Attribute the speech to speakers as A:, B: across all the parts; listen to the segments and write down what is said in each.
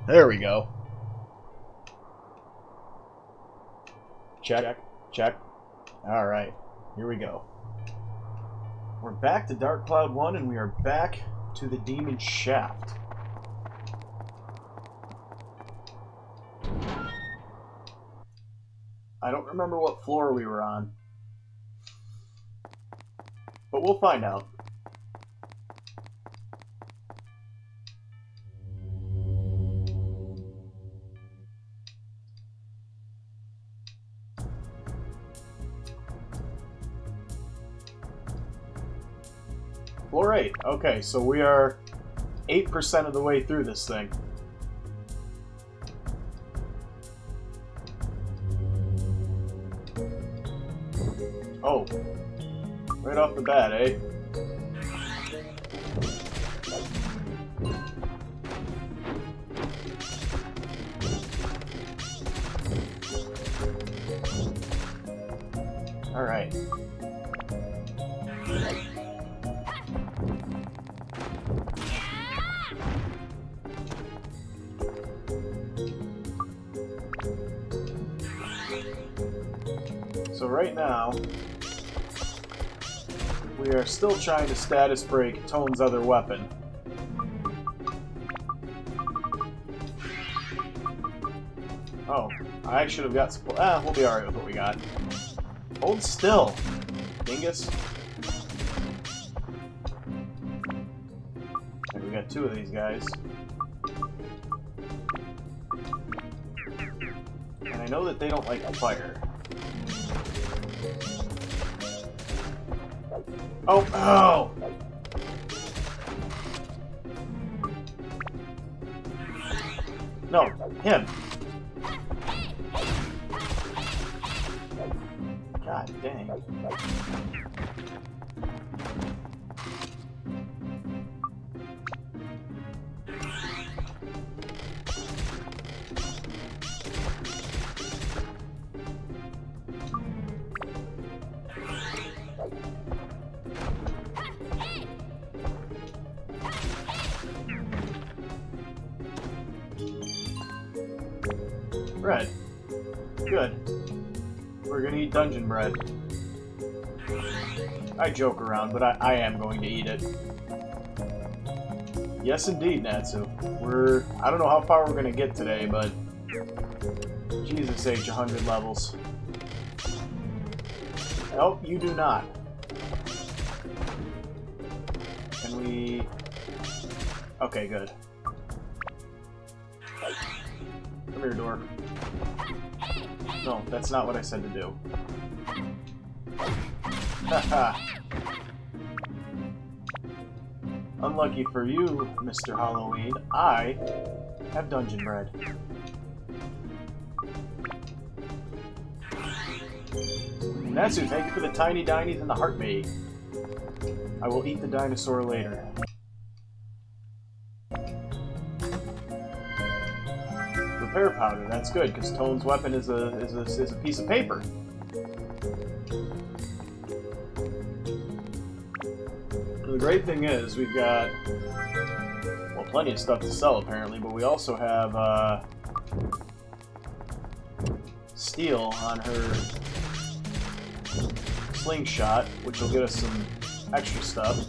A: There we go. Check, check. Alright, here we go. We're back to Dark Cloud 1, and we are back to the Demon Shaft. I don't remember what floor we were on, but we'll find out. Floor 8. Okay, so we are 8% of the way through this thing. Oh. Right off the bat, eh? Alright. So right now, we are still trying to status break Tone's other weapon. Oh, I should have got support. We'll be alright with what we got. Hold still, dingus. Okay, we got 2 of these guys. And I know that they don't like fire. Oh, oh! No, him. God dang. Bread. Good. We're gonna eat dungeon bread. I joke around, but I am going to eat it. Yes, indeed, Natsu. I don't know how far we're gonna get today, but Jesus H, 100 levels. Nope, you do not. Can we... Okay, good. Come here, dork. No, that's not what I said to do. Haha. Unlucky for you, Mr. Halloween, I have dungeon bread. Natsu, thank you for the tiny dinies and the heart maid. I will eat the dinosaur later. Repair powder, that's good, because Tone's weapon is a piece of paper. The great thing is, we've got, well, plenty of stuff to sell apparently, but we also have steel on her slingshot, which will get us some extra stuff.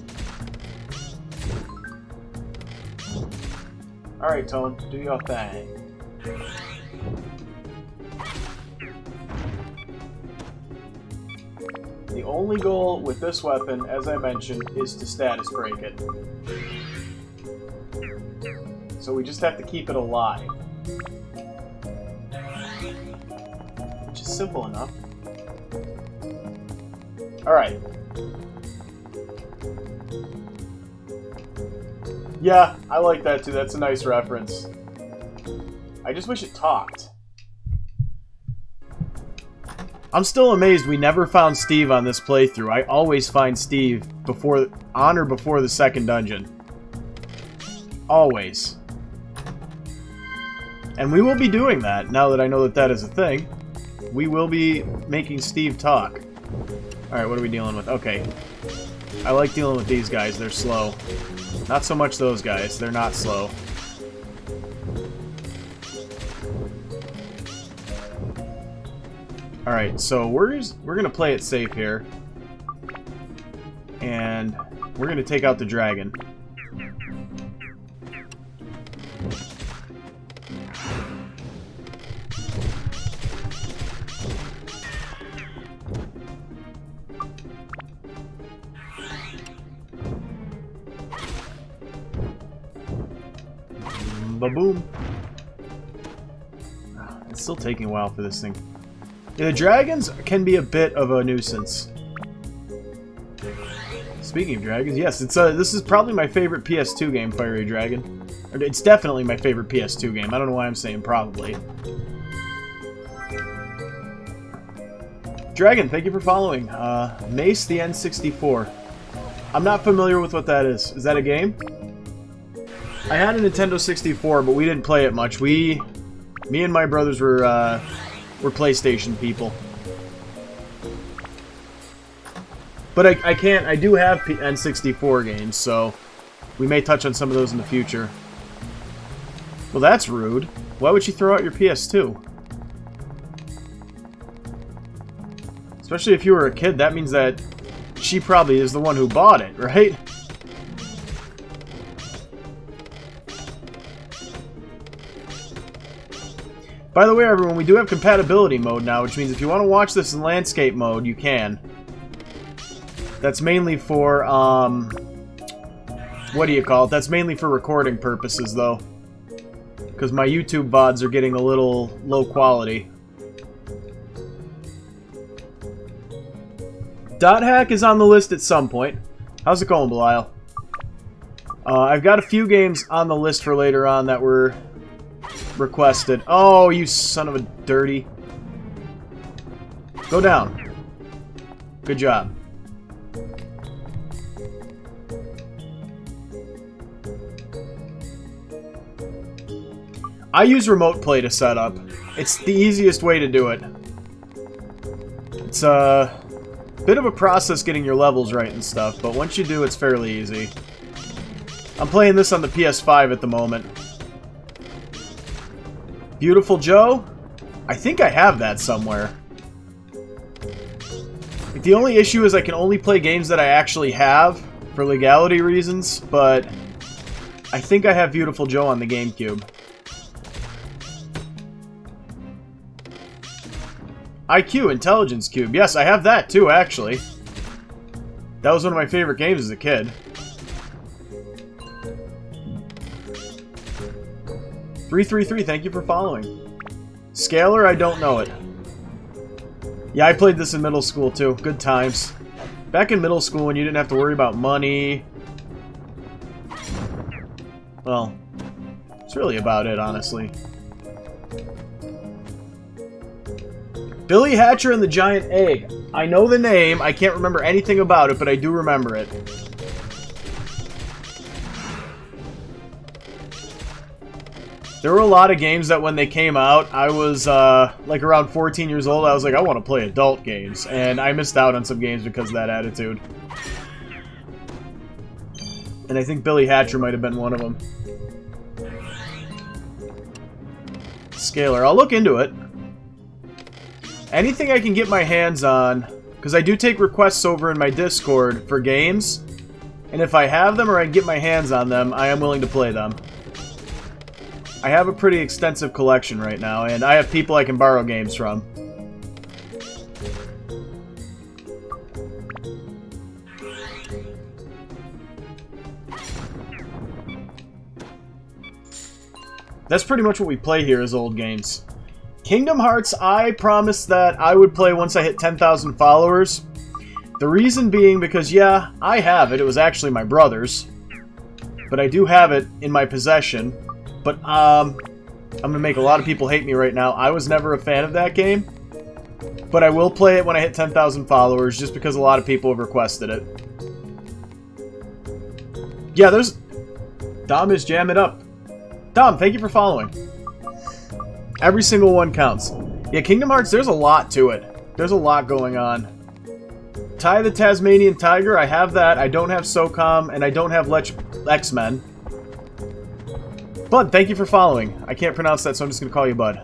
A: Alright, Tone, do your thing. The only goal with this weapon, as I mentioned, is to status break it. So we just have to keep it alive. Which is simple enough. Alright. Yeah, I like that too. That's a nice reference. I just wish it talked. I'm still amazed we never found Steve on this playthrough. I always find Steve on or before the second dungeon. Always. And we will be doing that, now that I know that that is a thing. We will be making Steve talk. Alright, what are we dealing with? Okay. I like dealing with these guys, they're slow. Not so much those guys, they're not slow. Alright, so we're gonna play it safe here. And we're gonna take out the dragon. Ba-boom. It's still taking a while for this thing. Yeah, the dragons can be a bit of a nuisance. Speaking of dragons, yes, it's this is probably my favorite PS2 game, Fiery Dragon. It's definitely my favorite PS2 game. I don't know why I'm saying probably. Dragon, thank you for following. Mace the N64. I'm not familiar with what that is. Is that a game? I had a Nintendo 64, but we didn't play it much. Me and my brothers were PlayStation people. But I do have N64 games, so we may touch on some of those in the future. Well, that's rude. Why would you throw out your PS2? Especially if you were a kid, that means that she probably is the one who bought it, right? By the way, everyone, we do have compatibility mode now, which means if you want to watch this in landscape mode, you can. That's mainly for, what do you call it? That's mainly for recording purposes, though. Because my YouTube VODs are getting a little low quality. Dot Hack is on the list at some point. How's it going, Belial? I've got a few games on the list for later on that were requested. Oh, you son of a dirty. Go down. Good job. I use remote play to set up. It's the easiest way to do it. It's a bit of a process getting your levels right and stuff, but once you do, it's fairly easy. I'm playing this on the PS5 at the moment. Beautiful Joe? I think I have that somewhere. The only issue is I can only play games that I actually have for legality reasons, but I think I have Beautiful Joe on the GameCube. IQ, Intelligence Cube. Yes, I have that too, actually. That was one of my favorite games as a kid. 333, thank you for following. Scalar, I don't know it. Yeah, I played this in middle school too. Good times. Back in middle school when you didn't have to worry about money. Well, it's really about it, honestly. Billy Hatcher and the Giant Egg. I know the name. I can't remember anything about it, but I do remember it. There were a lot of games that when they came out, I was like around 14 years old. I was like, I want to play adult games. And I missed out on some games because of that attitude. And I think Billy Hatcher might have been one of them. Scalar. I'll look into it. Anything I can get my hands on, because I do take requests over in my Discord for games, and if I have them or I can get my hands on them, I am willing to play them. I have a pretty extensive collection right now, and I have people I can borrow games from. That's pretty much what we play here is old games. Kingdom Hearts, I promised that I would play once I hit 10,000 followers. The reason being because, yeah, I have it. It was actually my brother's. But I do have it in my possession. But, I'm going to make a lot of people hate me right now. I was never a fan of that game. But I will play it when I hit 10,000 followers, just because a lot of people have requested it. Yeah, there's... Dom is jamming up. Dom, thank you for following. Every single one counts. Yeah, Kingdom Hearts, there's a lot to it. There's a lot going on. Ty the Tasmanian Tiger, I have that. I don't have SOCOM, and I don't have X-Men. Bud, thank you for following. I can't pronounce that, so I'm just going to call you Bud.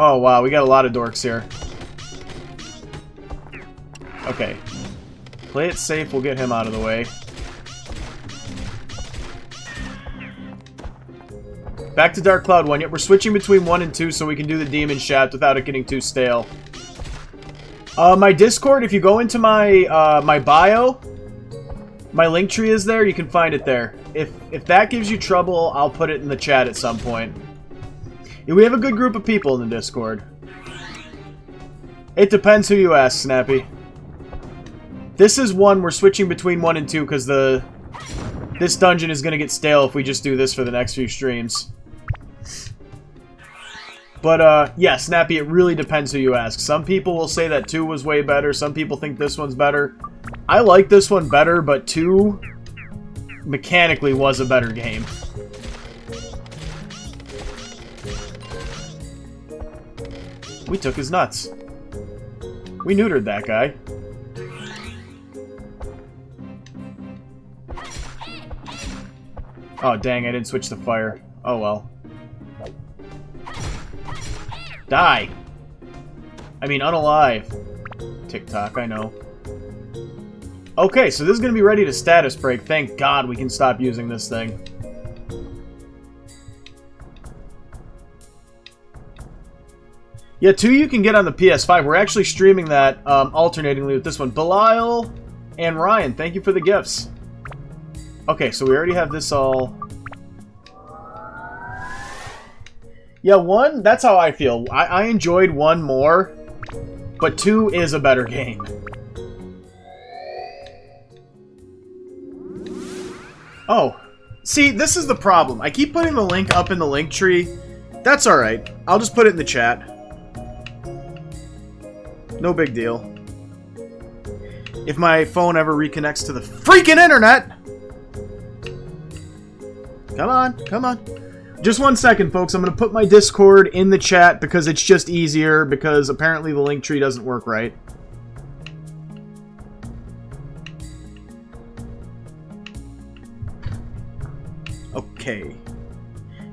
A: Oh, wow, we got a lot of dorks here. Okay. Play it safe, we'll get him out of the way. Back to Dark Cloud 1. Yep, we're switching between 1 and 2 so we can do the Demon Shaft without it getting too stale. My Discord, if you go into my my bio, my link tree is there. You can find it there. If that gives you trouble, I'll put it in the chat at some point. Yeah, we have a good group of people in the Discord. It depends who you ask, Snappy. This is 1. We're switching between 1 and 2 because this dungeon is going to get stale if we just do this for the next few streams. But, yeah, Snappy, it really depends who you ask. Some people will say that 2 was way better. Some people think this one's better. I like this one better, but 2 mechanically was a better game. We took his nuts. We neutered that guy. Oh, dang, I didn't switch to fire. Oh, well. Die! I mean, unalive. TikTok, I know. Okay, so this is going to be ready to status break. Thank God we can stop using this thing. Yeah, 2 you can get on the PS5. We're actually streaming that alternatingly with this one. Belial and Ryan, thank you for the gifts. Okay, so we already have this all... Yeah, 1, that's how I feel. I enjoyed 1 more, but 2 is a better game. Oh, see, this is the problem. I keep putting the link up in the link tree. That's alright. I'll just put it in the chat. No big deal. If my phone ever reconnects to the freaking internet! Come on, come on. Just 1 second, folks. I'm going to put my Discord in the chat because it's just easier, because apparently the link tree doesn't work right. Okay.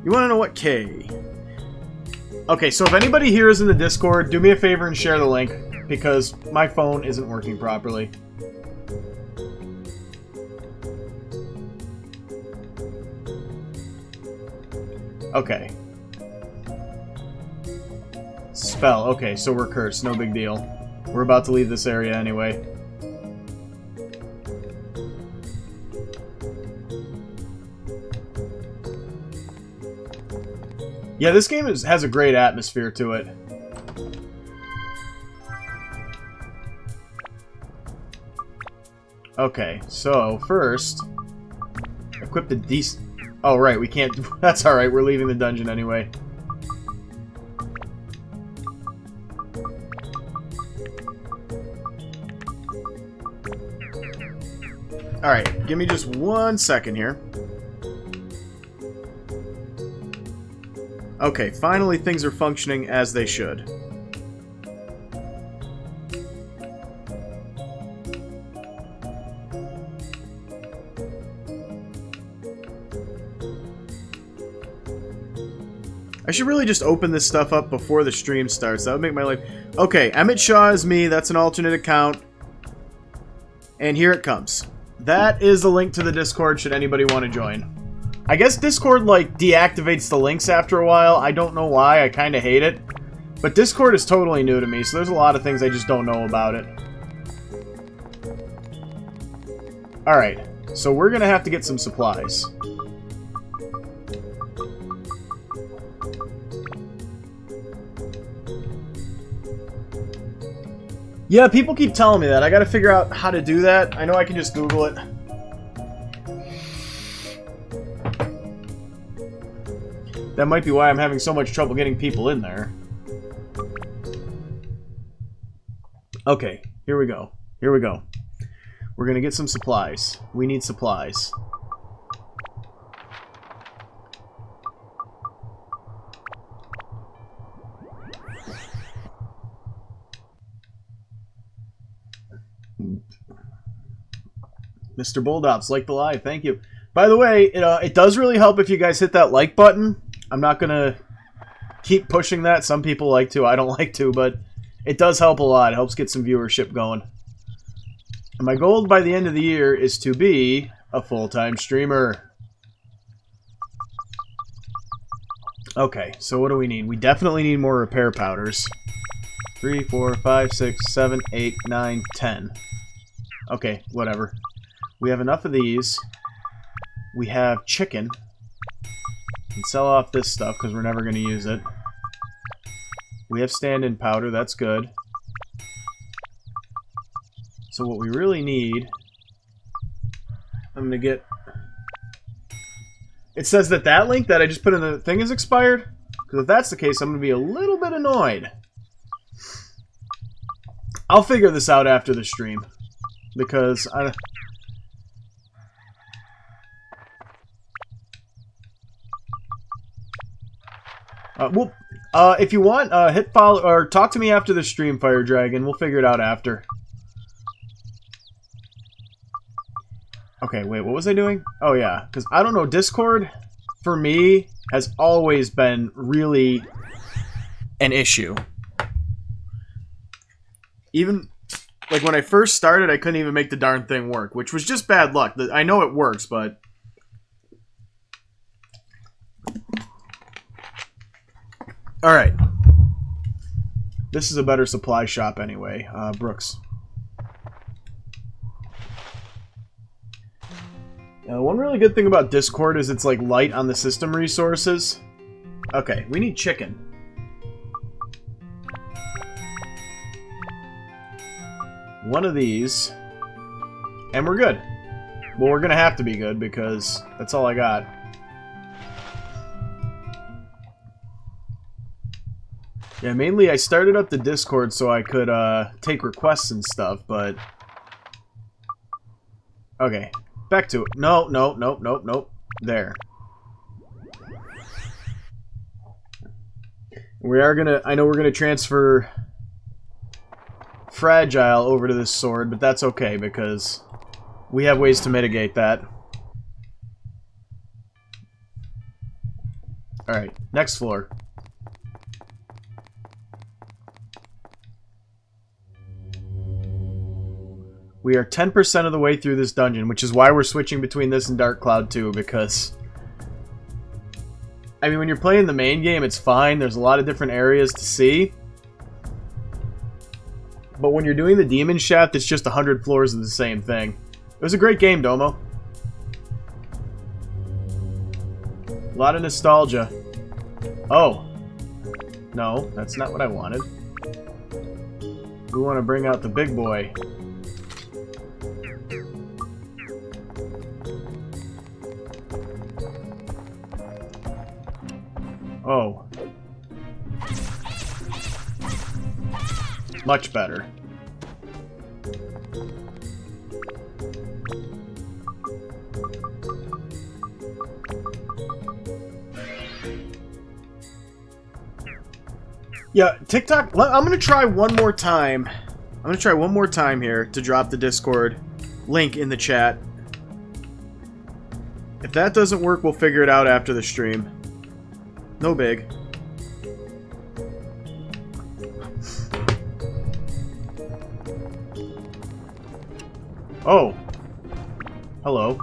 A: You want to know what K? Okay, so if anybody here is in the Discord, do me a favor and share the link, because my phone isn't working properly. Okay. Spell. Okay, so we're cursed. No big deal. We're about to leave this area anyway. Yeah, this game has a great atmosphere to it. Okay, so first, equip the decent... Oh, right, we can't... That's alright, we're leaving the dungeon anyway. Alright, give me just 1 second here. Okay, finally things are functioning as they should. I should really just open this stuff up before the stream starts. That would make my life... Okay, Emmett Shaw is me. That's an alternate account. And here it comes. That is the link to the Discord should anybody want to join. I guess Discord, like, deactivates the links after a while. I don't know why. I kind of hate it. But Discord is totally new to me, so there's a lot of things I just don't know about it. Alright, so we're going to have to get some supplies. Yeah, people keep telling me that. I gotta figure out how to do that. I know I can just Google it. That might be why I'm having so much trouble getting people in there. Okay, here we go. Here we go. We're gonna get some supplies. We need supplies. Mr. Bulldops, like the live, thank you. By the way, it does really help if you guys hit that like button. I'm not gonna keep pushing that. Some people like to. I don't like to, but it does help a lot. It helps get some viewership going. And my goal by the end of the year is to be a full-time streamer. Okay, so what do we need? We definitely need more repair powders. 3, 4, 5, 6, 7, 8, 9, 10. Okay, whatever. We have enough of these. We have chicken. We can sell off this stuff because we're never going to use it. We have stand-in powder. That's good. So what we really need... I'm going to get... It says that that link that I just put in the thing is expired. Because if that's the case, I'm going to be a little bit annoyed. I'll figure this out after the stream. Because I... if you want, hit follow or talk to me after the stream, Fire Dragon. We'll figure it out after. Okay, wait, what was I doing? Oh yeah, because I don't know, Discord for me has always been really an issue. Even like when I first started, I couldn't even make the darn thing work, which was just bad luck. I know it works, but alright. This is a better supply shop anyway. Brooks. One really good thing about Discord is it's like light on the system resources. Okay, we need chicken. One of these. And we're good. Well, we're gonna have to be good because that's all I got. Yeah, mainly I started up the Discord so I could take requests and stuff, but... Okay, back to it. No. There. We are gonna... I know we're gonna transfer Fragile over to this sword, but that's okay because we have ways to mitigate that. Alright, next floor. We are 10% of the way through this dungeon, which is why we're switching between this and Dark Cloud 2, because... I mean, when you're playing the main game, it's fine. There's a lot of different areas to see. But when you're doing the Demon Shaft, it's just 100 floors of the same thing. It was a great game, Domo. A lot of nostalgia. Oh. No, that's not what I wanted. We want to bring out the big boy. Oh. Much better. Yeah, TikTok, I'm going to try one more time. I'm going to try one more time here to drop the Discord link in the chat. If that doesn't work, we'll figure it out after the stream. No big. Oh. Hello.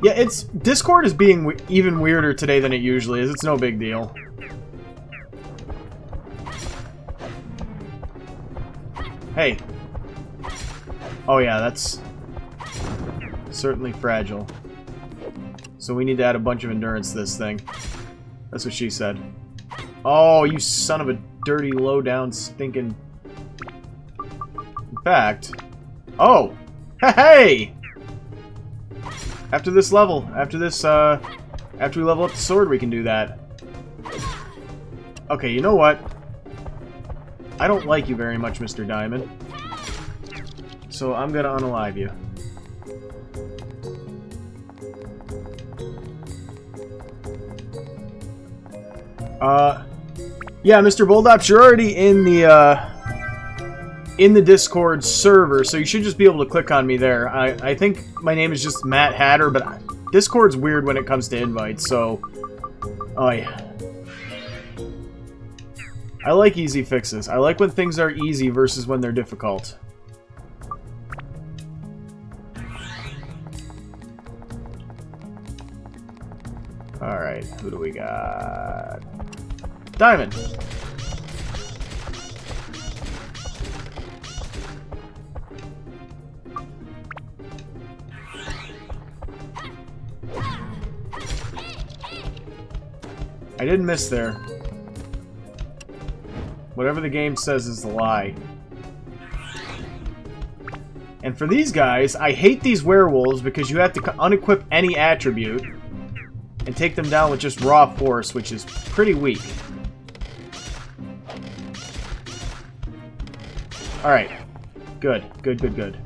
A: Yeah, it's... Discord is being even weirder today than it usually is. It's no big deal. Hey. Oh yeah, that's... certainly fragile. So we need to add a bunch of endurance to this thing. That's what she said. Oh, you son of a dirty, low-down, stinking... In fact... Oh! Hey! After this level, after this, after we level up the sword, we can do that. Okay, you know what? I don't like you very much, Mr. Diamond. So I'm gonna unalive you. Yeah, Mr. Boldops, you're already in the Discord server, so you should just be able to click on me there. I think my name is just Matt Hatter, but Discord's weird when it comes to invites, so Oh, yeah. I like easy fixes. I like when things are easy versus when they're difficult. Alright, who do we got? Diamond! I didn't miss there. Whatever the game says is the lie. And for these guys, I hate these werewolves because you have to unequip any attribute and take them down with just raw force, which is pretty weak. Alright. Good. Good, good, good.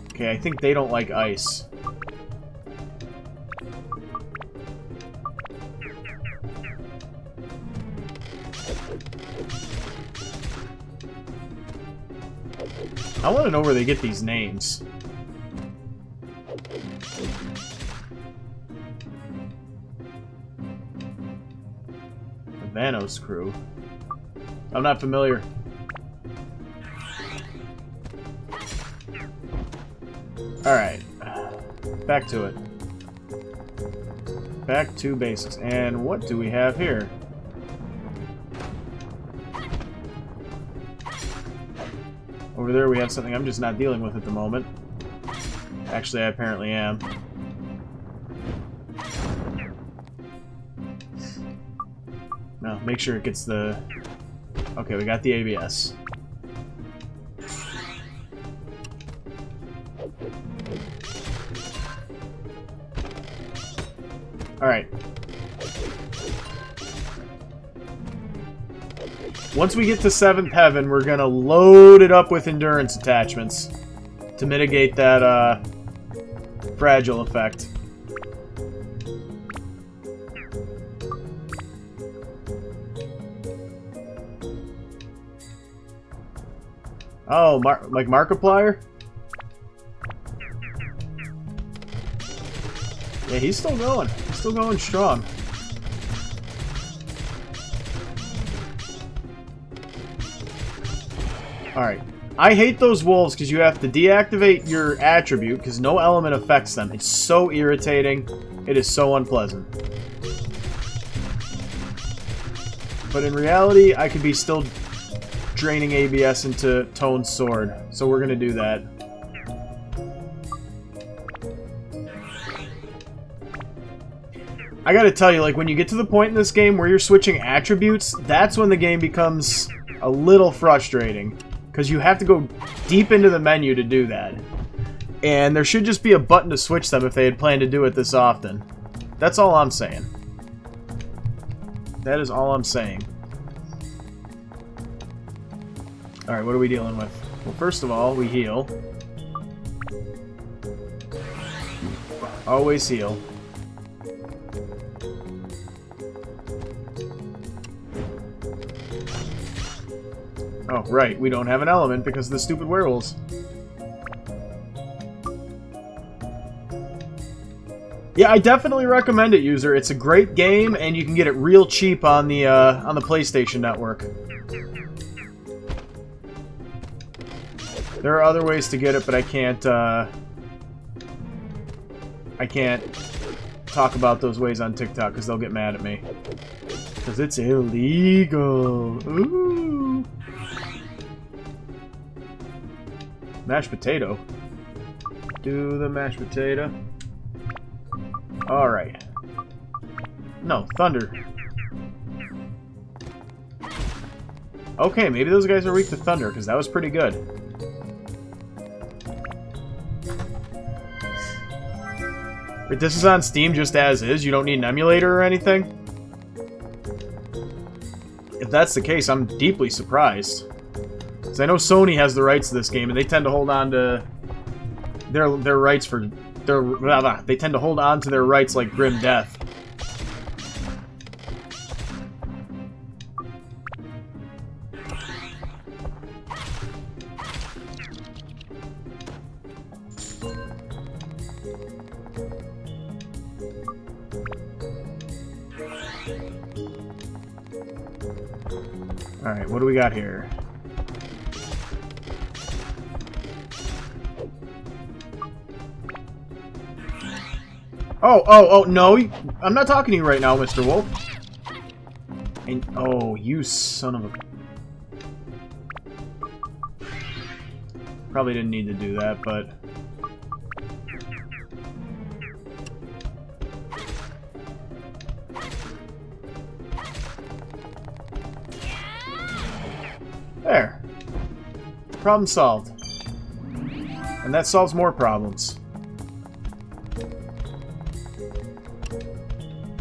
A: Okay, I think they don't like ice. I want to know where they get these names. The Vanos crew. I'm not familiar. Alright. Back to it. Back to basics. And what do we have here? Over there we have something I'm just not dealing with at the moment. Actually, I apparently am. No, make sure it gets the... Okay, we got the ABS. Alright. Once we get to 7th Heaven, we're gonna load it up with endurance attachments to mitigate that, fragile effect. Oh, like Markiplier? Yeah, he's still going. He's still going strong. Alright. I hate those wolves because you have to deactivate your attribute because no element affects them. It's so irritating. It is so unpleasant. But in reality, I could be still draining ABS into Tone's sword. So we're going to do that. I gotta tell you, like, when you get to the point in this game where you're switching attributes, that's when the game becomes a little frustrating. Because you have to go deep into the menu to do that. And there should just be a button to switch them if they had planned to do it this often. That's all I'm saying. That is all I'm saying. Alright, what are we dealing with? Well, first of all, we heal. Always heal. Oh, right, we don't have an element because of the stupid werewolves. Yeah, I definitely recommend it, user. It's a great game, and you can get it real cheap on the PlayStation Network. There are other ways to get it, but I can't talk about those ways on TikTok because they'll get mad at me. Because it's illegal. Ooh. Mashed potato. Do the mashed potato. Alright. No, thunder. Okay, maybe those guys are weak to thunder, because that was pretty good. But this is on Steam just as is? You don't need an emulator or anything? If that's the case, I'm deeply surprised. Because I know Sony has the rights to this game, and they tend to hold on to their rights for... They tend to hold on to their rights like grim death. Alright, what do we got here? Oh, no. I'm not talking to you right now, Mr. Wolf. And, oh, you son of a... Probably didn't need to do that, but... There. Problem solved. And that solves more problems.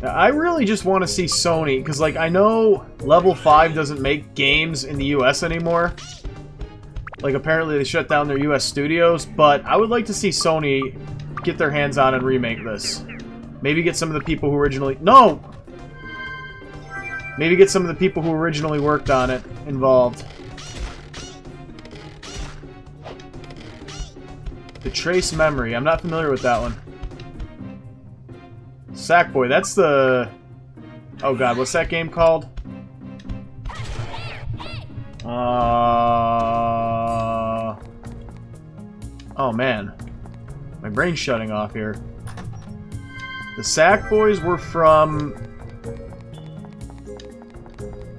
A: Now, I really just want to see Sony, because, like, I know Level 5 doesn't make games in the US anymore. Like, apparently they shut down their US studios, but I would like to see Sony get their hands on and remake this. Maybe get some of the people who originally... No! Maybe get some of the people who originally worked on it involved. The Trace Memory. I'm not familiar with that one. Sackboy. That's the... Oh god, what's that game called? Oh man. My brain's shutting off here. The Sackboys were from...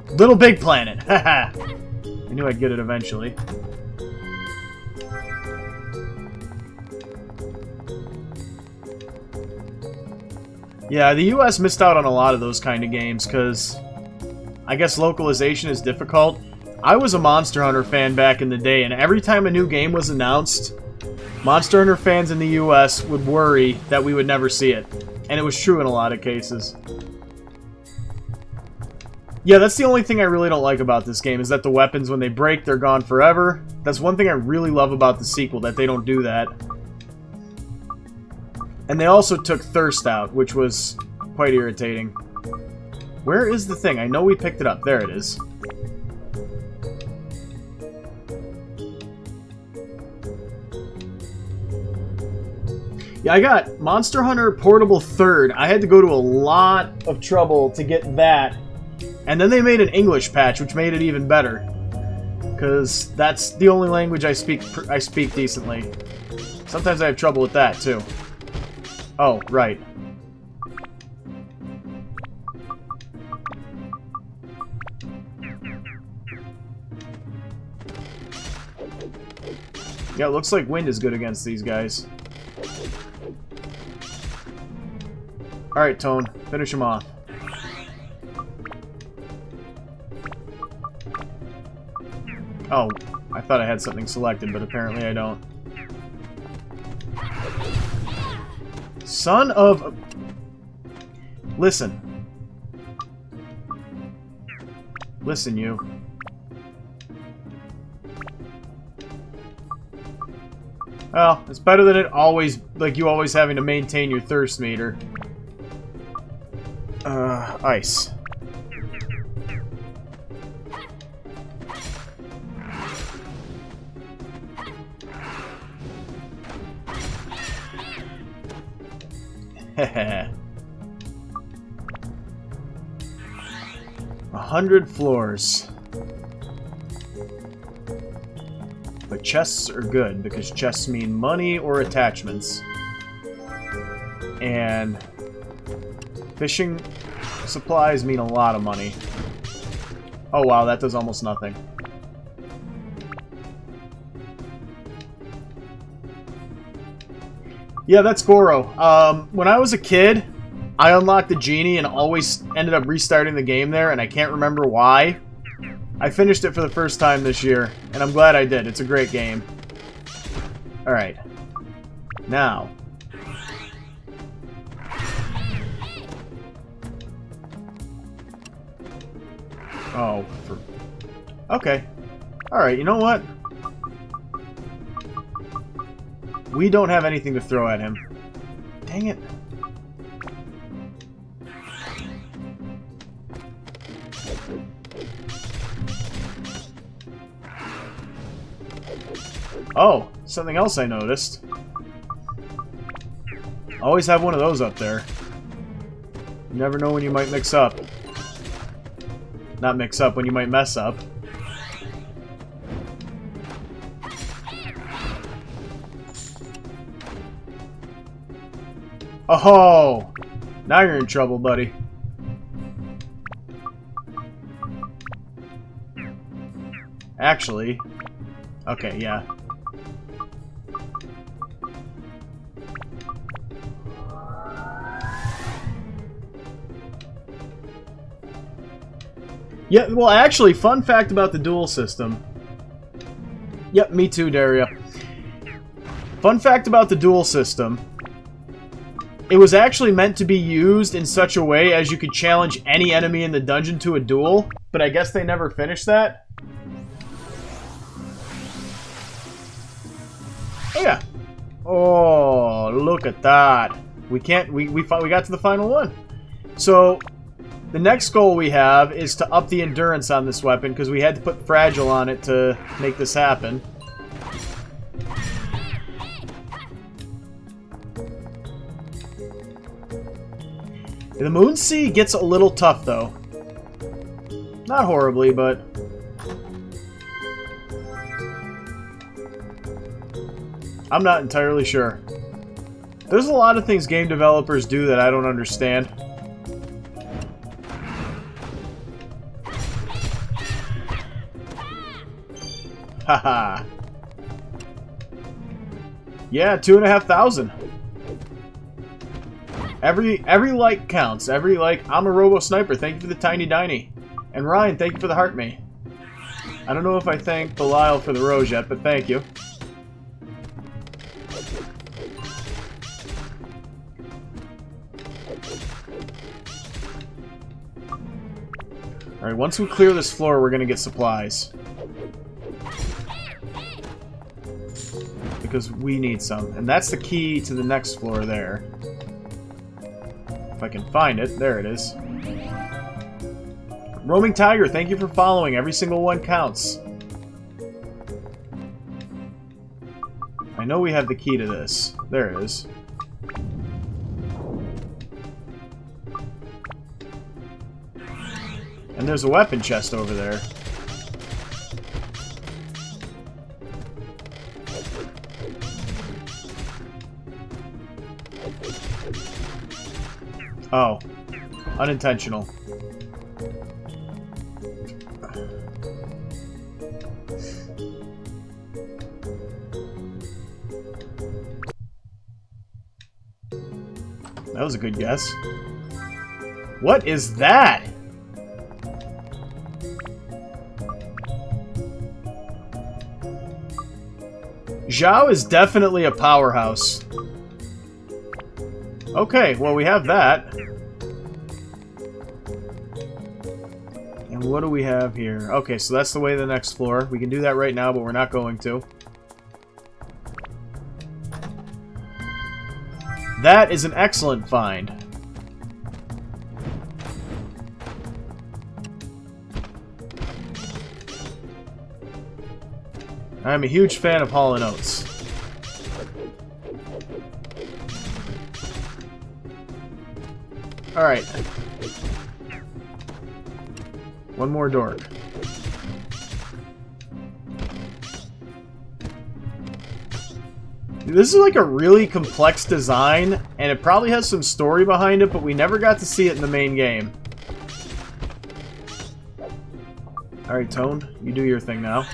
A: Little Big Planet. Haha. I knew I'd get it eventually. Yeah, the US missed out on a lot of those kind of games, because I guess localization is difficult. I was a Monster Hunter fan back in the day, and every time a new game was announced, Monster Hunter fans in the US would worry that we would never see it. And it was true in a lot of cases. Yeah, that's the only thing I really don't like about this game, is that the weapons, when they break, they're gone forever. That's one thing I really love about the sequel, that they don't do that. And they also took Thirst out, which was quite irritating. Where is the thing? I know we picked it up. There it is. Yeah, I got Monster Hunter Portable 3rd. I had to go to a lot of trouble to get that. And then they made an English patch, which made it even better. Because that's the only language I speak decently. Sometimes I have trouble with that, too. Oh, right. Yeah, it looks like wind is good against these guys. Alright, Tone. Finish him off. Oh, I thought I had something selected, but apparently I don't. Son of... Listen. Listen, you. Well, it's better than it always... Like, you always having to maintain your thirst meter. Ice. Heh 100 floors. But chests are good, because chests mean money or attachments. And fishing supplies mean a lot of money. Oh wow, that does almost nothing. Yeah, that's Goro. When I was a kid, I unlocked the genie and always ended up restarting the game there, and I can't remember why. I finished it for the first time this year, and I'm glad I did. It's a great game. Alright. Now. Oh, for... Okay. Alright, you know what? We don't have anything to throw at him. Dang it. Oh, something else I noticed. Always have one of those up there. You never know when you might mix up. not mix up when you might mess up. Oh! Now you're in trouble, buddy. Actually... Okay, yeah. Yeah, well, actually, fun fact about the duel system. Yep, me too, Daria. Fun fact about the duel system. It was actually meant to be used in such a way as you could challenge any enemy in the dungeon to a duel, but I guess they never finished that. Oh, yeah. Oh, look at that. We got to the final one. So... the next goal we have is to up the endurance on this weapon, because we had to put Fragile on it to make this happen. The Moon Sea gets a little tough, though. Not horribly, but... I'm not entirely sure. There's a lot of things game developers do that I don't understand. Haha. Yeah, 2,500. Every like counts. Every like. I'm a Robo Sniper. Thank you for the tiny diny. And Ryan, thank you for the heart me. I don't know if I thanked Belial for the rose yet, but thank you. Alright, once we clear this floor, we're gonna get supplies. Because we need some. And that's the key to the next floor there. If I can find it. There it is. Roaming Tiger, thank you for following. Every single one counts. I know we have the key to this. There it is. And there's a weapon chest over there. Oh. Unintentional. That was a good guess. What is that? Zhao is definitely a powerhouse. Okay, well we have that. And what do we have here? Okay, so that's the way to the next floor. We can do that right now, but we're not going to. That is an excellent find. I'm a huge fan of Hall & Oates. Alright. One more dork. This is like a really complex design, and it probably has some story behind it, but we never got to see it in the main game. Alright, Toned, you do your thing now.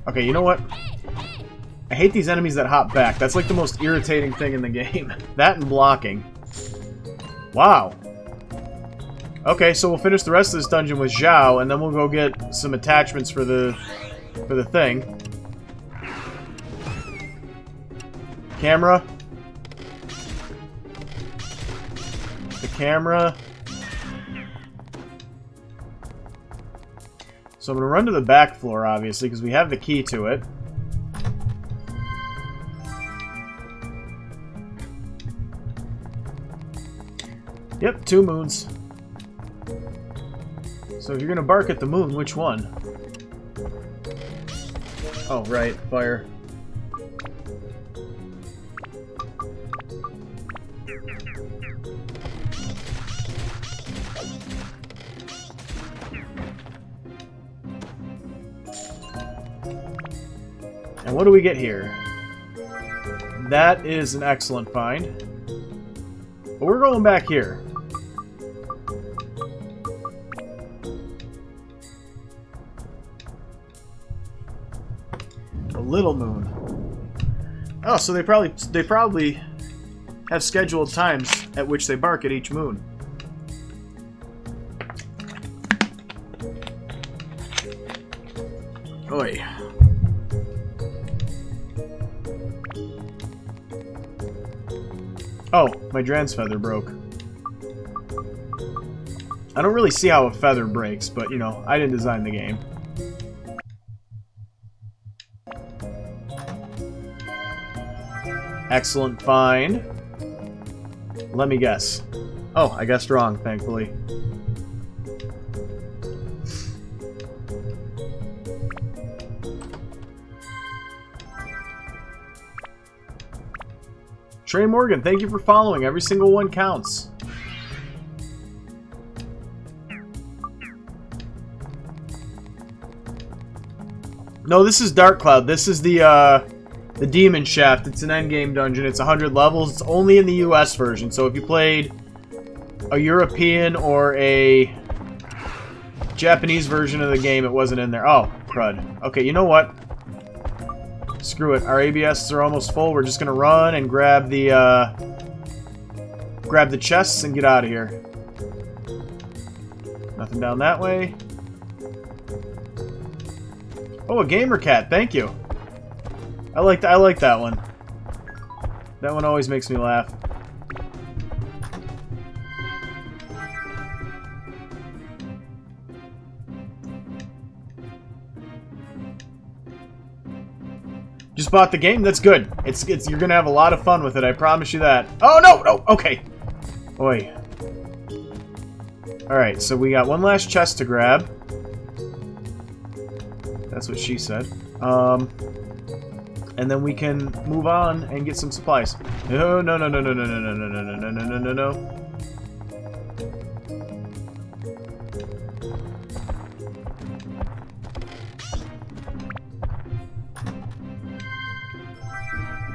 A: Okay, you know what? I hate these enemies that hop back. That's like the most irritating thing in the game. That and blocking. Wow. Okay, so we'll finish the rest of this dungeon with Zhao, and then we'll go get some attachments for the thing. Camera. The camera. So I'm going to run to the back floor, obviously, because we have the key to it. Yep, 2 moons. So if you're gonna bark at the moon, which one? Oh, right, fire. And what do we get here? That is an excellent find. But we're going back here. A little moon. Oh, so they probably have scheduled times at which they bark at each moon. Oi. Oh, my Dran's feather broke. I don't really see how a feather breaks, but, you know, I didn't design the game. Excellent find. Let me guess. Oh, I guessed wrong, thankfully. Trey Morgan, thank you for following. Every single one counts. No, this is Dark Cloud. This is the Demon Shaft. It's an endgame dungeon. It's 100 levels. It's only in the US version. So if you played a European or a Japanese version of the game, it wasn't in there. Oh, crud. Okay, you know what? Screw it. Our ABSs are almost full. We're just gonna run and grab the chests and get out of here. Nothing down that way. Oh, a gamer cat. Thank you. I like that one. That one always makes me laugh. Just bought the game? That's good. It's you're gonna have a lot of fun with it, I promise you that. Oh no, okay. Oi. Alright, so we got one last chest to grab. That's what she said. And then we can move on and get some supplies. No.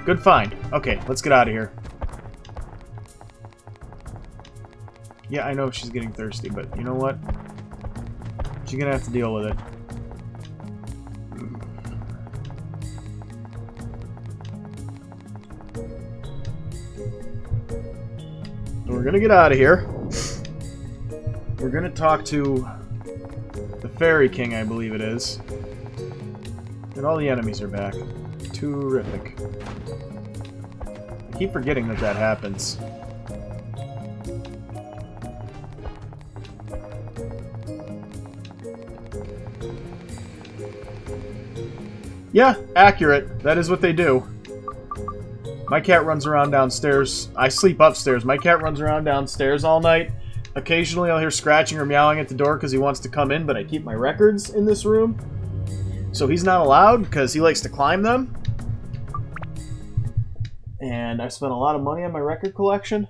A: Good find. Okay, let's get out of here. Yeah, I know she's getting thirsty, but you know what? She's gonna have to deal with it. So we're gonna get out of here. We're gonna talk to the Fairy King, I believe it is. And all the enemies are back. Terrific. I keep forgetting that that happens. Yeah, accurate. That is what they do. My cat runs around downstairs. I sleep upstairs. My cat runs around downstairs all night. Occasionally I'll hear scratching or meowing at the door because he wants to come in, but I keep my records in this room. So he's not allowed because he likes to climb them. And I've spent a lot of money on my record collection.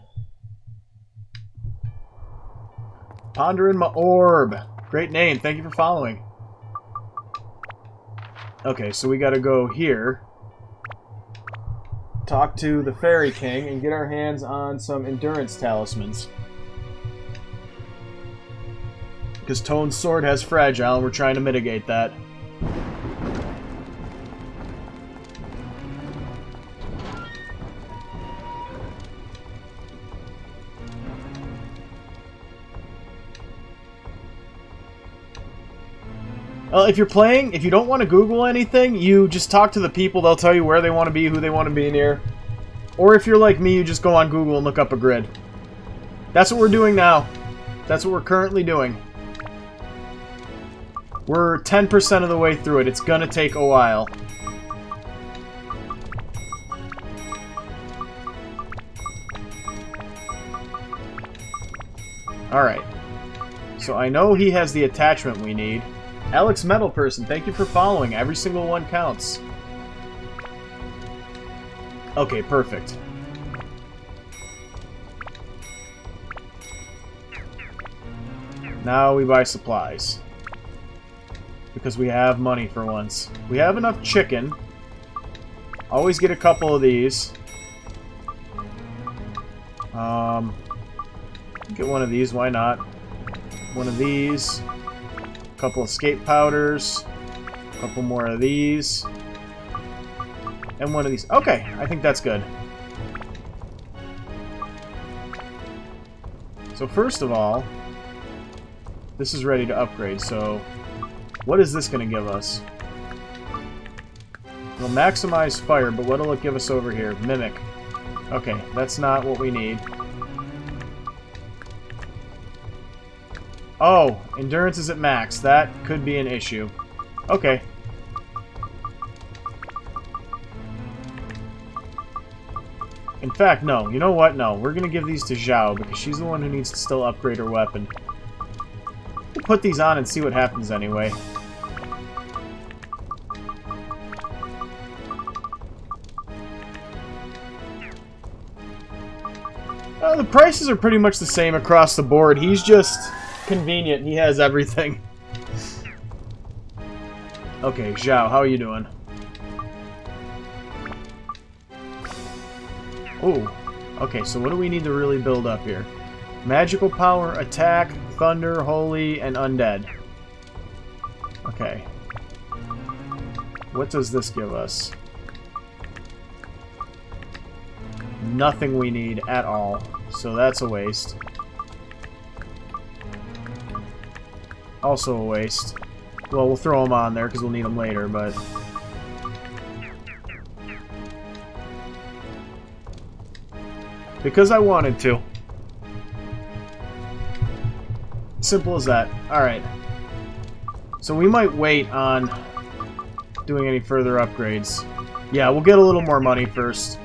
A: Pondering my orb. Great name. Thank you for following. Okay, so we gotta go here. Talk to the Fairy King and get our hands on some endurance talismans. Because Tone's sword has fragile and we're trying to mitigate that. If you're playing, if you don't want to Google anything, you just talk to the people. They'll tell you where they want to be, who they want to be near. Or if you're like me, you just go on Google and look up a grid. That's what we're doing now. That's what we're currently doing. We're 10% of the way through it. It's gonna take a while. Alright. So I know he has the attachment we need. Alex Metal Person, thank you for following. Every single one counts. Okay, perfect. Now we buy supplies. Because we have money for once. We have enough chicken. Always get a couple of these. Get one of these, why not? One of these. A couple of skate powders. A couple more of these. And one of these. Okay, I think that's good. So first of all, this is ready to upgrade, so what is this going to give us? We'll maximize fire, but what'll it give us over here? Mimic. Okay, that's not what we need. Oh, endurance is at max. That could be an issue. Okay. In fact, no. You know what? No. We're going to give these to Zhao, because she's the one who needs to still upgrade her weapon. We'll put these on and see what happens anyway. The prices are pretty much the same across the board. He's just convenient. He has everything. Okay, Zhao, how are you doing? Oh, okay, so what do we need to really build up here? Magical power, attack, thunder, holy, and undead. Okay. What does this give us? Nothing we need at all, so that's a waste. Also a waste. Well, we'll throw them on there because we'll need them later, but... because I wanted to. Simple as that. Alright. So we might wait on doing any further upgrades. Yeah, we'll get a little more money first.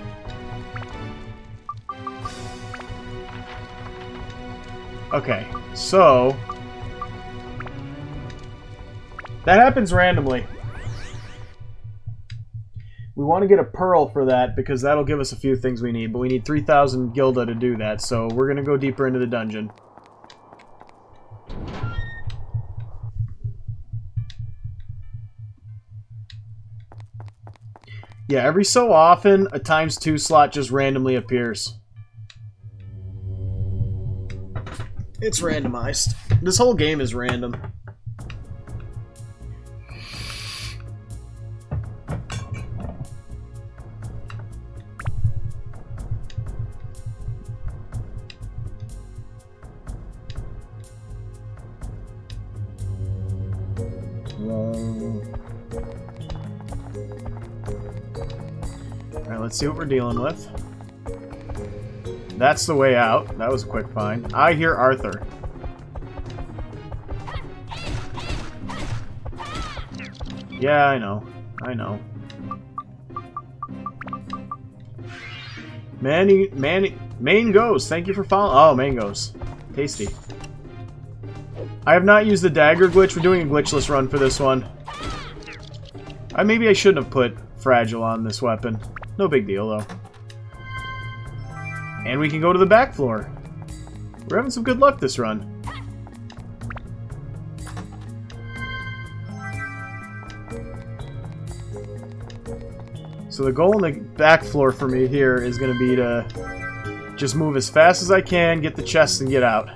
A: Okay, so... that happens randomly. We want to get a pearl for that, because that'll give us a few things we need, but we need 3,000 gilda to do that, so we're going to go deeper into the dungeon. Yeah, every so often, a ×2 slot just randomly appears. It's randomized. This whole game is random. Alright, let's see what we're dealing with. That's the way out. That was a quick find. I hear Arthur. Yeah, I know. I know. Mangoes, thank you for following. Oh, mangoes. Tasty. I have not used the dagger glitch. We're doing a glitchless run for this one. Maybe I shouldn't have put fragile on this weapon. No big deal, though. And we can go to the back floor. We're having some good luck this run. So the goal in the back floor for me here is going to be to just move as fast as I can, get the chests, and get out.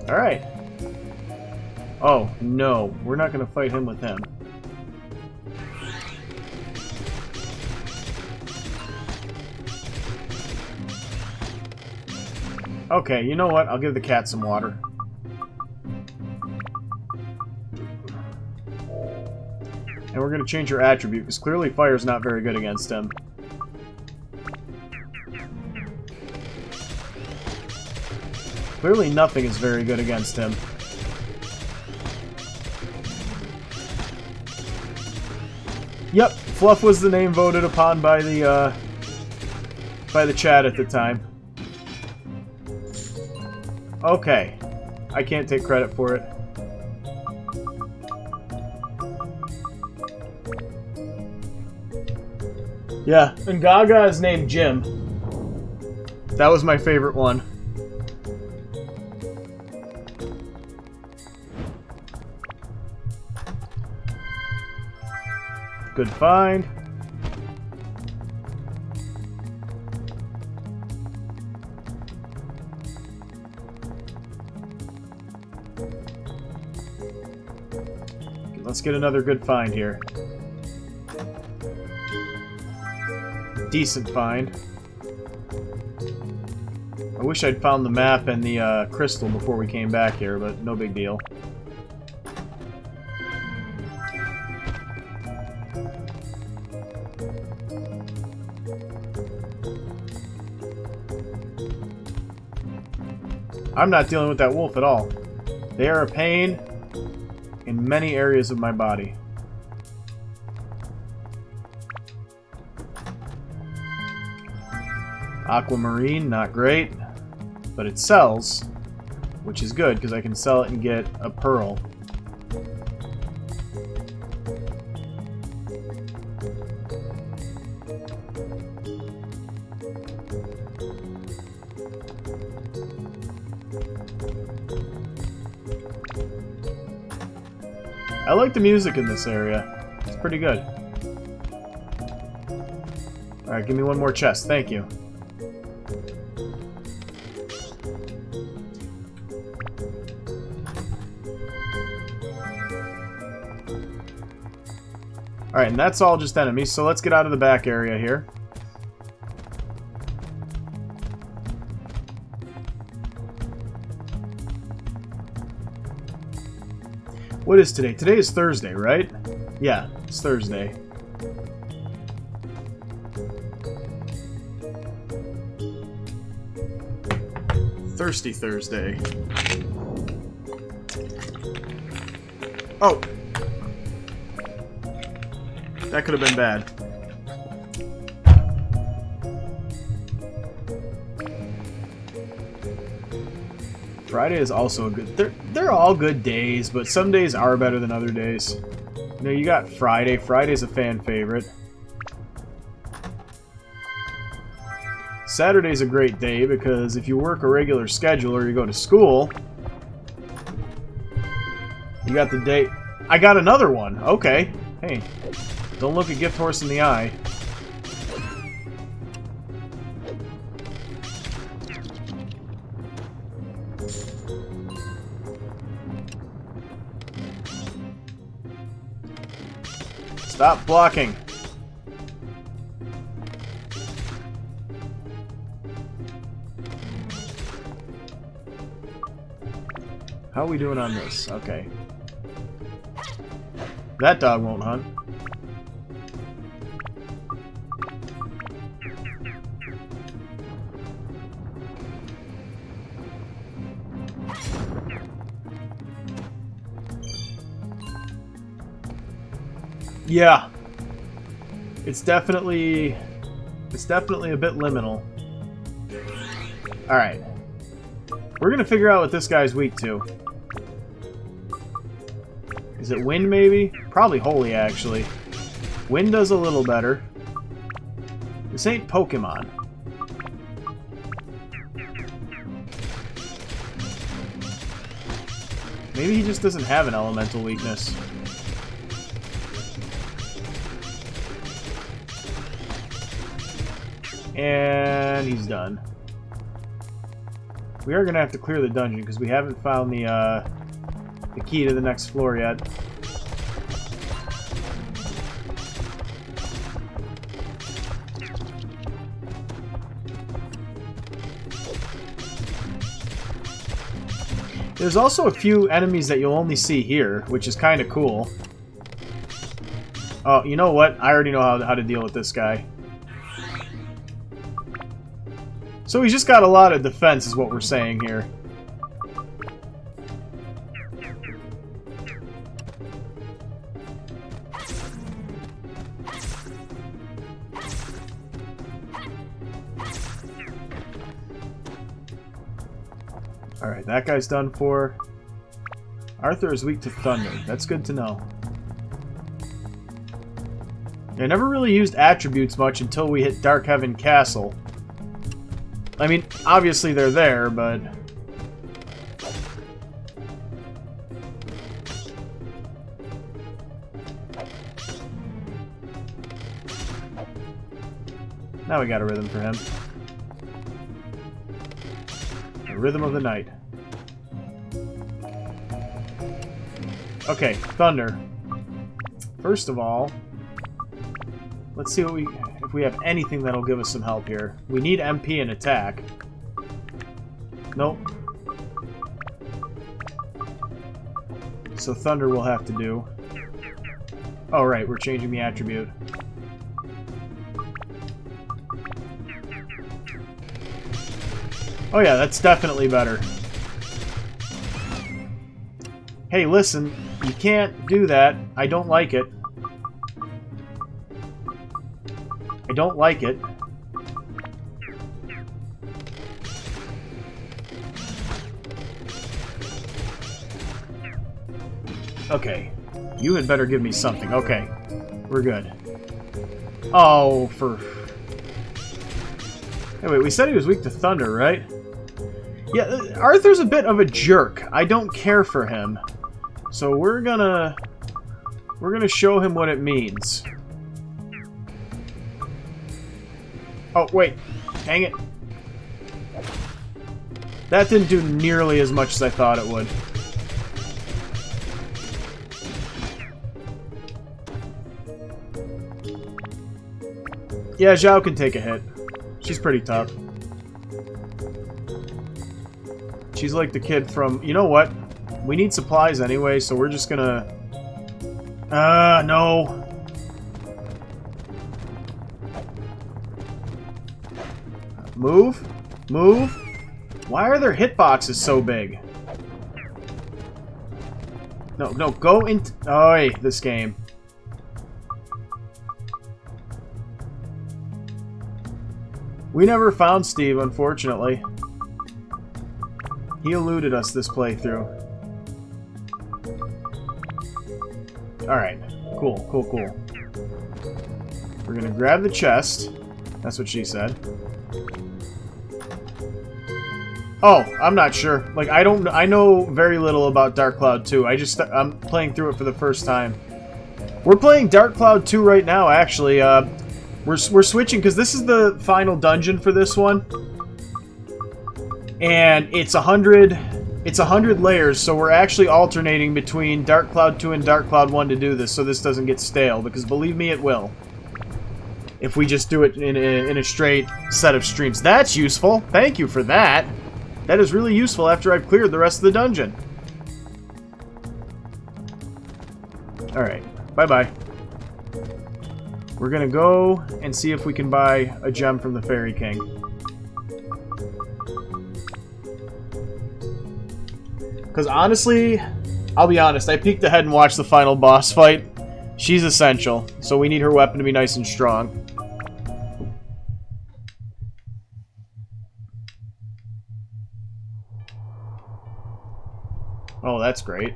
A: Alright. Oh, no. We're not going to fight him with him. Okay, you know what? I'll give the cat some water. And we're going to change her attribute, because clearly fire's not very good against him. Clearly nothing is very good against him. Yep, Fluff was the name voted upon by the chat at the time. Okay. I can't take credit for it. Yeah, and Gaga is named Jim. That was my favorite one. Good find. Let's get another good find here. Decent find. I wish I'd found the map and the crystal before we came back here, but no big deal. I'm not dealing with that wolf at all. They are a pain in many areas of my body. Aquamarine, not great, but it sells, which is good because I can sell it and get a pearl. I like the music in this area. It's pretty good. Alright, give me one more chest. Thank you. Alright, and that's all just enemies, so let's get out of the back area here. What is today? Today is Thursday, right? Yeah, it's Thursday. Thirsty Thursday. Oh! That could have been bad. Friday is also a good... They're all good days, but some days are better than other days. You know, you got Friday. Friday's a fan favorite. Saturday's a great day because if you work a regular schedule or you go to school, you got the day... I got another one! Okay. Hey, don't look a gift horse in the eye. Stop blocking. How are we doing on this? Okay. That dog won't hunt. Yeah. It's definitely a bit liminal. Alright. We're gonna figure out what this guy's weak to. Is it wind, maybe? Probably holy, actually. Wind does a little better. This ain't Pokemon. Maybe he just doesn't have an elemental weakness. And he's done. We are going to have to clear the dungeon because we haven't found the key to the next floor yet. There's also a few enemies that you'll only see here, which is kind of cool. Oh, you know what? I already know how to deal with this guy. So he's just got a lot of defense, is what we're saying here. Alright, that guy's done for. Arthur is weak to thunder. That's good to know. I never really used attributes much until we hit Dark Heaven Castle. I mean, obviously they're there, but... Now we got a rhythm for him. The Rhythm of the Night. Okay, Thunder. First of all, let's see what if we have anything that'll give us some help here. We need MP and attack. Nope. So Thunder will have to do. Oh, right, we're changing the attribute. Oh yeah, that's definitely better. Hey, listen, you can't do that. I don't like it. I don't like it. Okay. You had better give me something. Okay. We're good. Oh, for... Hey, wait, we said he was weak to thunder, right? Yeah, Arthur's a bit of a jerk. I don't care for him. So we're gonna show him what it means. Oh, wait. Dang it. That didn't do nearly as much as I thought it would. Yeah, Zhao can take a hit. She's pretty tough. She's like the kid from... You know what? We need supplies anyway, so we're just gonna... no. Move? Move? Why are their hitboxes so big? No, no, go into... Oh, this game. We never found Steve, unfortunately. He eluded us this playthrough. Alright. Cool, cool, cool. We're gonna grab the chest. That's what she said. Oh, I'm not sure. Like, I know very little about Dark Cloud 2. I'm playing through it for the first time. We're playing Dark Cloud 2 right now, actually. We're switching, because this is the final dungeon for this one. And it's 100 layers, so we're actually alternating between Dark Cloud 2 and Dark Cloud 1 to do this, so this doesn't get stale, because believe me, it will. If we just do it in a straight set of streams. That's useful. Thank you for that. That is really useful after I've cleared the rest of the dungeon. Alright. Bye-bye. We're gonna go and see if we can buy a gem from the Fairy King. Because honestly, I'll be honest, I peeked ahead and watched the final boss fight. She's essential, so we need her weapon to be nice and strong. Oh, that's great.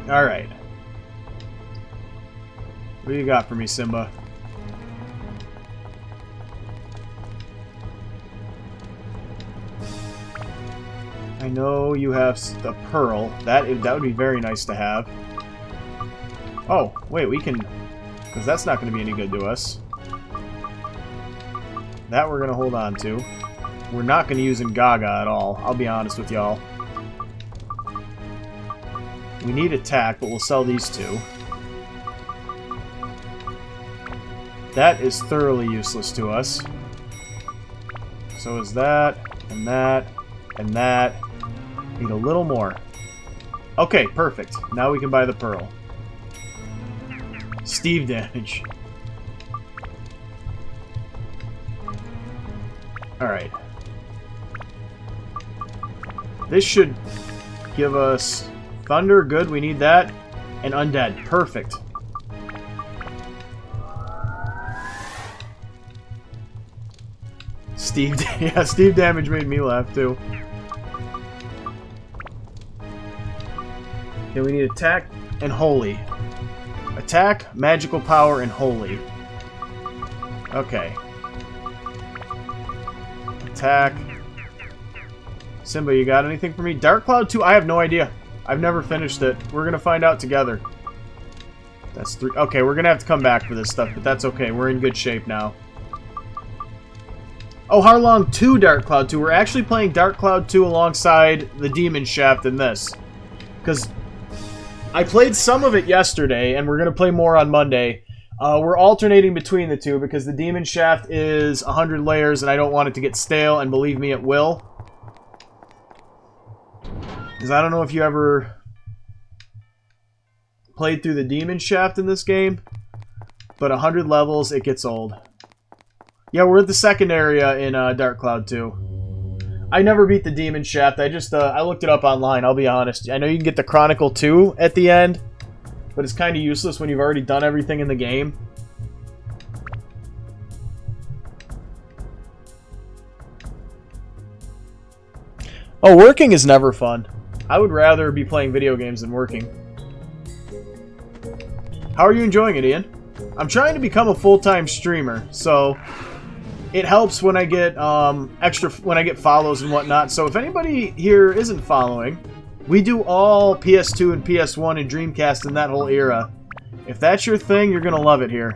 A: Alright. What do you got for me, Simba? I know you have the pearl. That would be very nice to have. Oh, wait, we can... Because that's not going to be any good to us. That we're going to hold on to. We're not going to use Gaga at all. I'll be honest with y'all. We need attack, but we'll sell these two. That is thoroughly useless to us. So is that, and that. And that. Need a little more. Okay, perfect. Now we can buy the pearl. Steve damage. Alright. This should give us thunder. Good, we need that. And undead. Perfect. Steve, yeah, Steve damage made me laugh too. Okay, we need attack and holy. Attack, magical power, and holy. Okay. Attack. Simba, you got anything for me? Dark Cloud 2? I have no idea. I've never finished it. We're gonna find out together. That's 3. Okay, we're gonna have to come back for this stuff, but that's okay. We're in good shape now. Oh, Harlong 2 Dark Cloud 2. We're actually playing Dark Cloud 2 alongside the Demon Shaft in this. Because I played some of it yesterday, and we're going to play more on Monday. We're alternating between the two because the Demon Shaft is 100 layers, and I don't want it to get stale, and believe me, it will. Because I don't know if you ever played through the Demon Shaft in this game, but 100 levels, it gets old. Yeah, we're at the second area in Dark Cloud 2. I never beat the Demon Shaft. I just, I looked it up online, I'll be honest. I know you can get the Chronicle 2 at the end, but it's kind of useless when you've already done everything in the game. Oh, working is never fun. I would rather be playing video games than working. How are you enjoying it, Ian? I'm trying to become a full-time streamer, so it helps when I get when I get follows and whatnot. So if anybody here isn't following, we do all PS2 and PS1 and Dreamcast in that whole era. If that's your thing, you're gonna love it here.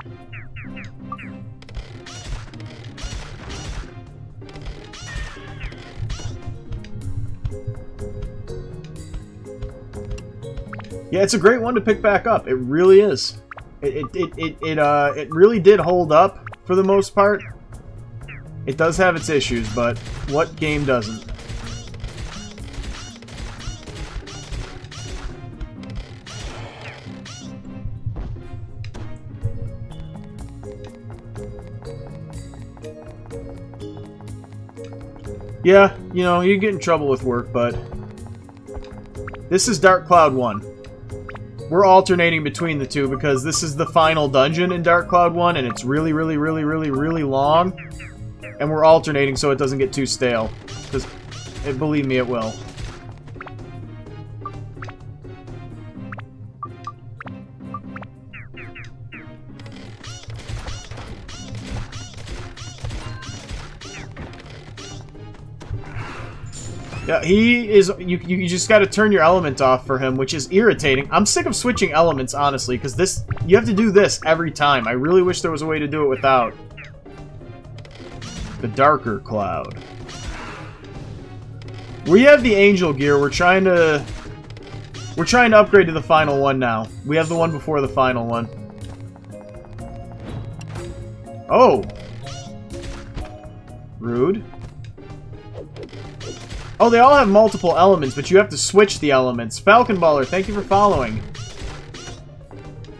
A: Yeah, it's a great one to pick back up. It really is. It really did hold up for the most part. It does have its issues, but what game doesn't? Yeah, you know, you get in trouble with work, but this is Dark Cloud 1. We're alternating between the two because this is the final dungeon in Dark Cloud 1, and it's really, really, really, really, really long. And we're alternating so it doesn't get too stale. Because, believe me, it will. Yeah, he is... You just gotta turn your element off for him, which is irritating. I'm sick of switching elements, honestly, because this... You have to do this every time. I really wish there was a way to do it without. The darker cloud. We have the angel gear. We're trying to upgrade to the final one now. We have the one before the final one. Oh. Rude. Oh, they all have multiple elements, but you have to switch the elements. Falcon Baller, thank you for following.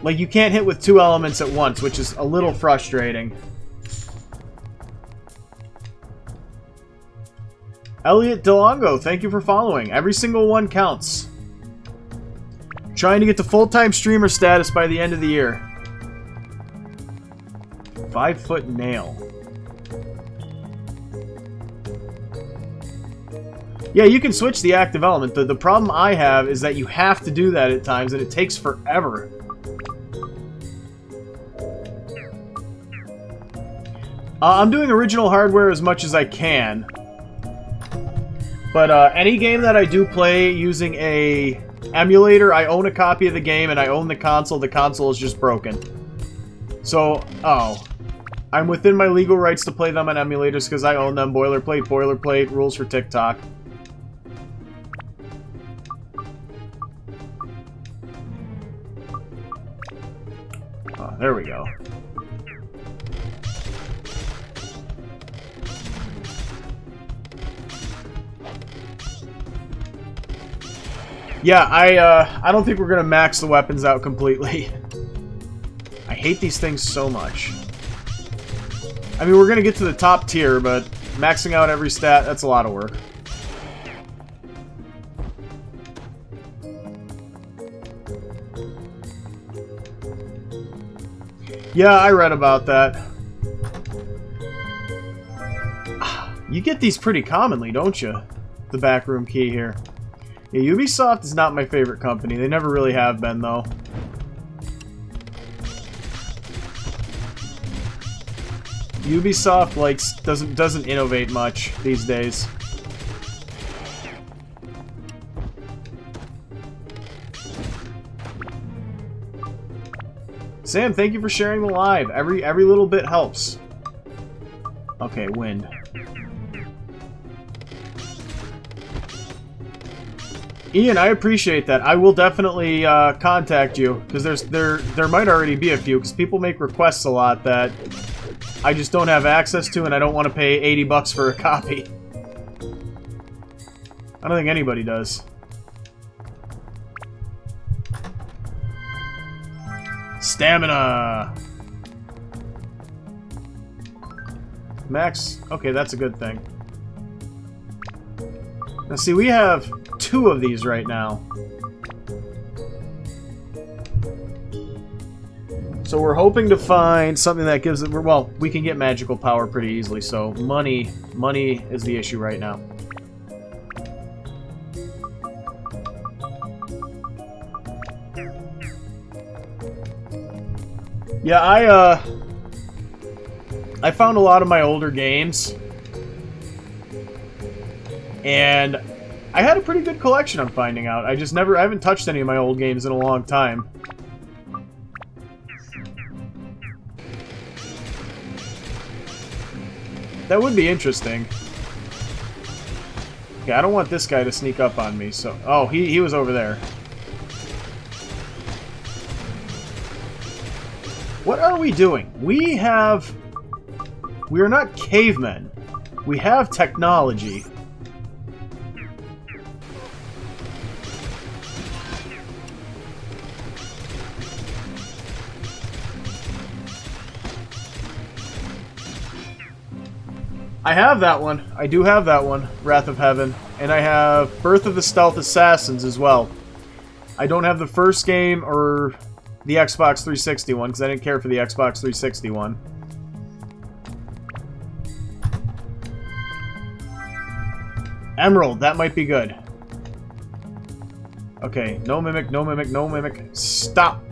A: Like, you can't hit with 2 elements at once, which is a little frustrating. Elliot DeLongo, thank you for following. Every single one counts. Trying to get to full-time streamer status by the end of the year. 5-foot nail. Yeah, you can switch the active element. The problem I have is that you have to do that at times, and it takes forever. I'm doing original hardware as much as I can. But any game that I do play using a emulator, I own a copy of the game and I own the console. The console is just broken. So, oh. I'm within my legal rights to play them on emulators because I own them. Boilerplate, boilerplate, rules for TikTok. Oh, there we go. Yeah, I don't think we're gonna max the weapons out completely. I hate these things so much. I mean, we're gonna get to the top tier, but maxing out every stat, that's a lot of work. Yeah, I read about that. You get these pretty commonly, don't you? The backroom key here. Yeah, Ubisoft is not my favorite company. They never really have been, though. Ubisoft doesn't innovate much these days. Sam, thank you for sharing the live. Every little bit helps. Okay, wind. Ian, I appreciate that. I will definitely contact you because there might already be a few because people make requests a lot that I just don't have access to, and I don't want to pay 80 bucks for a copy. I don't think anybody does. Stamina! Max? Okay, that's a good thing. Now see, we have 2 of these right now. So we're hoping to find something that gives it... Well, we can get magical power pretty easily, so money is the issue right now. Yeah, I found a lot of my older games, and I had a pretty good collection, I'm finding out. I haven't touched any of my old games in a long time. That would be interesting. Okay, I don't want this guy to sneak up on me, so... Oh, he was over there. What are we doing? We are not cavemen. We have technology. I have that one. I do have that one, Wrath of Heaven. And I have Birth of the Stealth Assassins as well. I don't have the first game or the Xbox 360 one, because I didn't care for the Xbox 360 one. Emerald, that might be good. Okay, no mimic, no mimic, no mimic. Stop!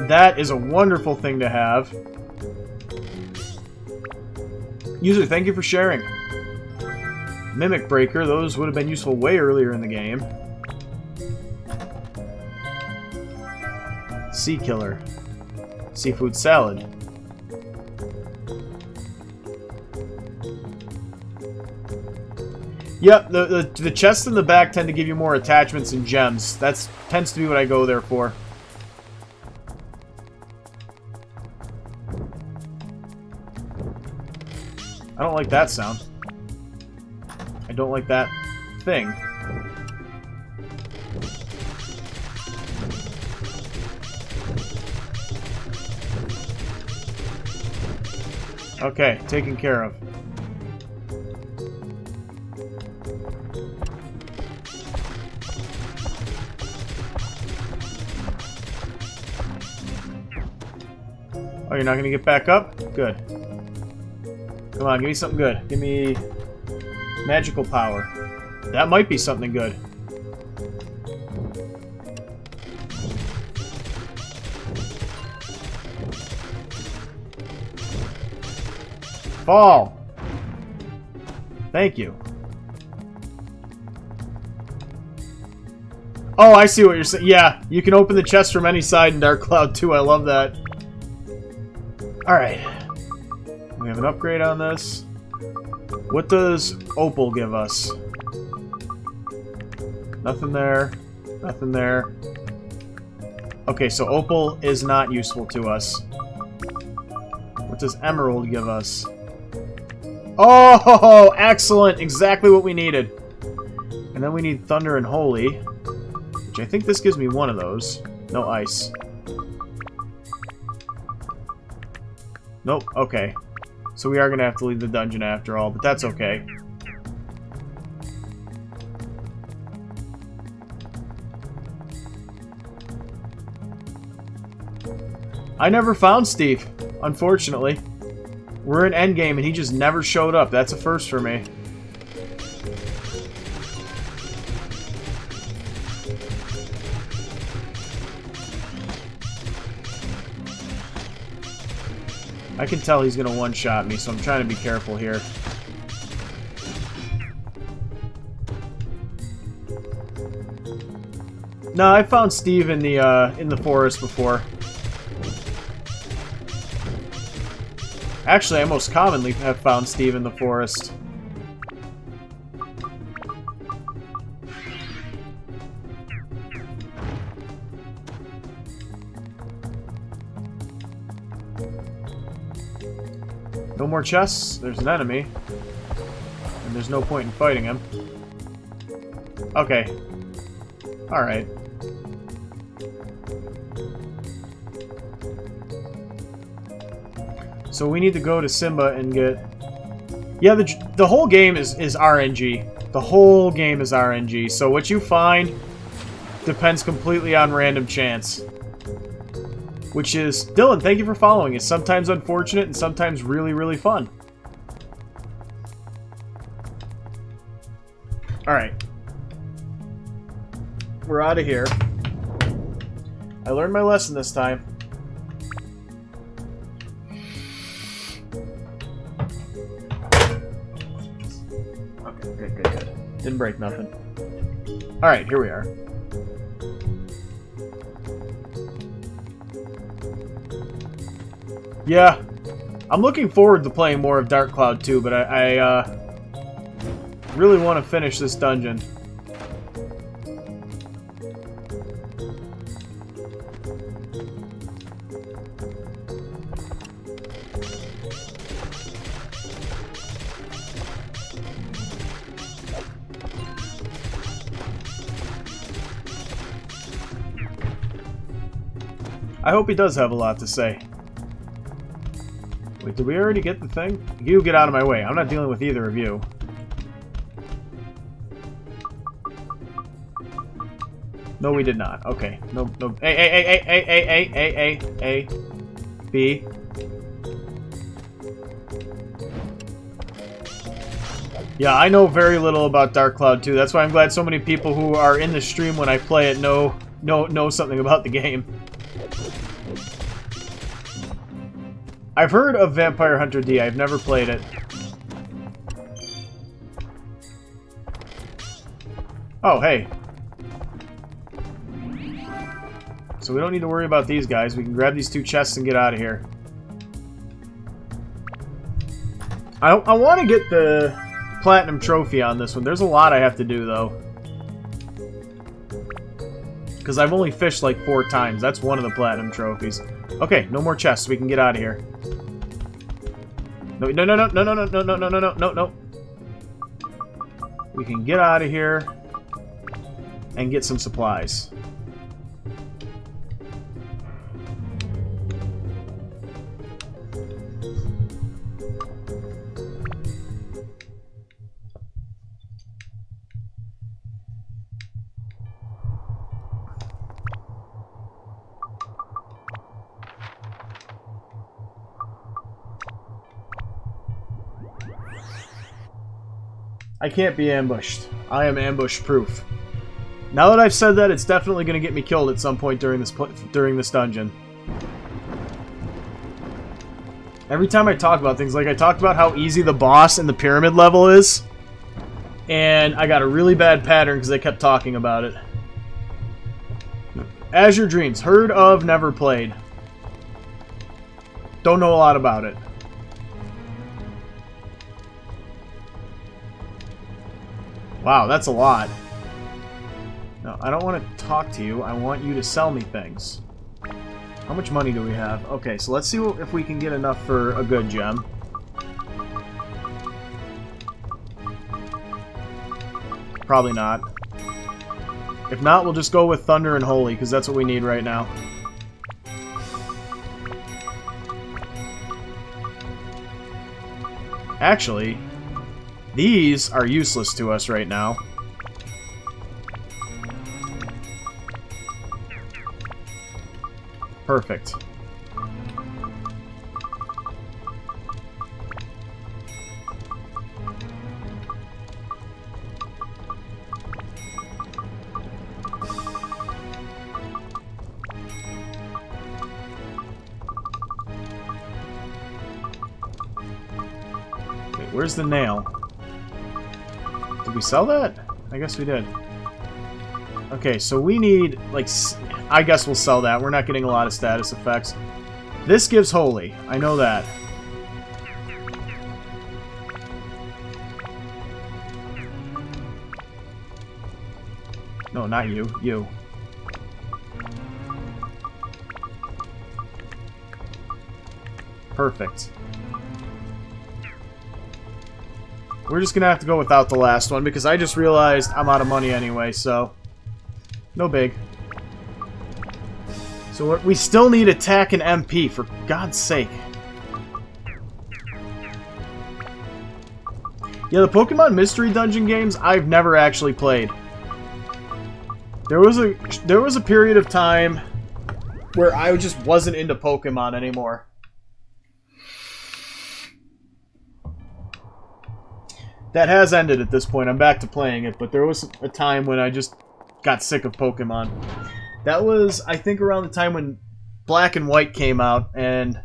A: That is a wonderful thing to have. User, thank you for sharing. Mimic Breaker, those would have been useful way earlier in the game. Sea Killer. Seafood Salad. Yep, the chests in the back tend to give you more attachments and gems. That tends to be what I go there for. I don't like that sound. I don't like that thing. Okay, taken care of. Oh, you're not gonna get back up? Good. Come on, give me something good. Give me magical power. That might be something good. Fall! Thank you. Oh, I see what you're saying. Yeah, you can open the chest from any side in Dark Cloud 2. I love that. Alright. We have an upgrade on this. What does Opal give us? Nothing there. Nothing there. Okay, so Opal is not useful to us. What does Emerald give us? Oh, excellent! Exactly what we needed. And then we need Thunder and Holy, which I think this gives me one of those. No ice. Nope, okay. So we are going to have to leave the dungeon after all, but that's okay. I never found Steve, unfortunately. We're in endgame and he just never showed up. That's a first for me. I can tell he's going to one-shot me, so I'm trying to be careful here. No, I found Steve in the forest before. Actually, I most commonly have found Steve in the forest. No more chests. There's an enemy. And there's no point in fighting him. Okay. Alright. So we need to go to Simba and get... Yeah, the whole game is RNG. The whole game is RNG. So what you find depends completely on random chance. Which is... Dylan, thank you for following. It's sometimes unfortunate and sometimes really, really fun. Alright. We're out of here. I learned my lesson this time. Okay, good. Didn't break nothing. Alright, here we are. Yeah, I'm looking forward to playing more of Dark Cloud 2, but I really want to finish this dungeon. I hope he does have a lot to say. Wait, did we already get the thing? You get out of my way. I'm not dealing with either of you. No, we did not. Okay. No. A. B. Yeah, I know very little about Dark Cloud 2. That's why I'm glad so many people who are in the stream when I play it know something about the game. I've heard of Vampire Hunter D. I've never played it. Oh, hey. So we don't need to worry about these guys. We can grab these 2 chests and get out of here. I want to get the Platinum Trophy on this one. There's a lot I have to do, though. Because I've only fished like 4 times. That's one of the Platinum Trophies. Okay, no more chests. We can get out of here. No. We can get out of here and get some supplies. I can't be ambushed. I am ambush-proof. Now that I've said that, it's definitely going to get me killed at some point during this dungeon. Every time I talk about things, like I talked about how easy the boss in the pyramid level is, and I got a really bad pattern because I kept talking about it. Azure Dreams. Heard of, never played. Don't know a lot about it. Wow, that's a lot. No, I don't want to talk to you. I want you to sell me things. How much money do we have? Okay, so let's see if we can get enough for a good gem. Probably not. If not, we'll just go with Thunder and Holy, because that's what we need right now. Actually, these are useless to us right now. Perfect. Wait, where's the nail? Did we sell that? I guess we did. Okay, so we need, like, I guess we'll sell that. We're not getting a lot of status effects. This gives Holy. I know that. No, not you. You. Perfect. We're just gonna have to go without the last one, because I just realized I'm out of money anyway, so... No big. So we still need attack and MP, for God's sake. Yeah, the Pokemon Mystery Dungeon games, I've never actually played. There was a period of time where I just wasn't into Pokemon anymore. That has ended at this point. I'm back to playing it, but there was a time when I just got sick of Pokemon. That was, I think, around the time when Black and White came out, and...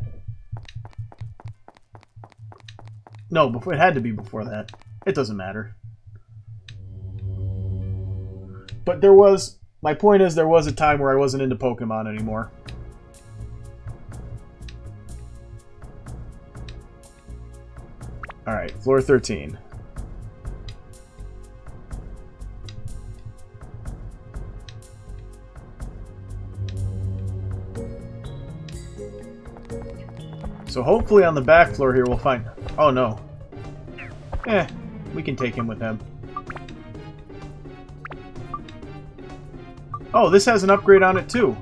A: No, it had to be before that. It doesn't matter. But there was... My point is, there was a time where I wasn't into Pokemon anymore. Alright, floor 13. So hopefully on the back floor here we'll find... Oh no. We can take him with him. Oh, this has an upgrade on it too.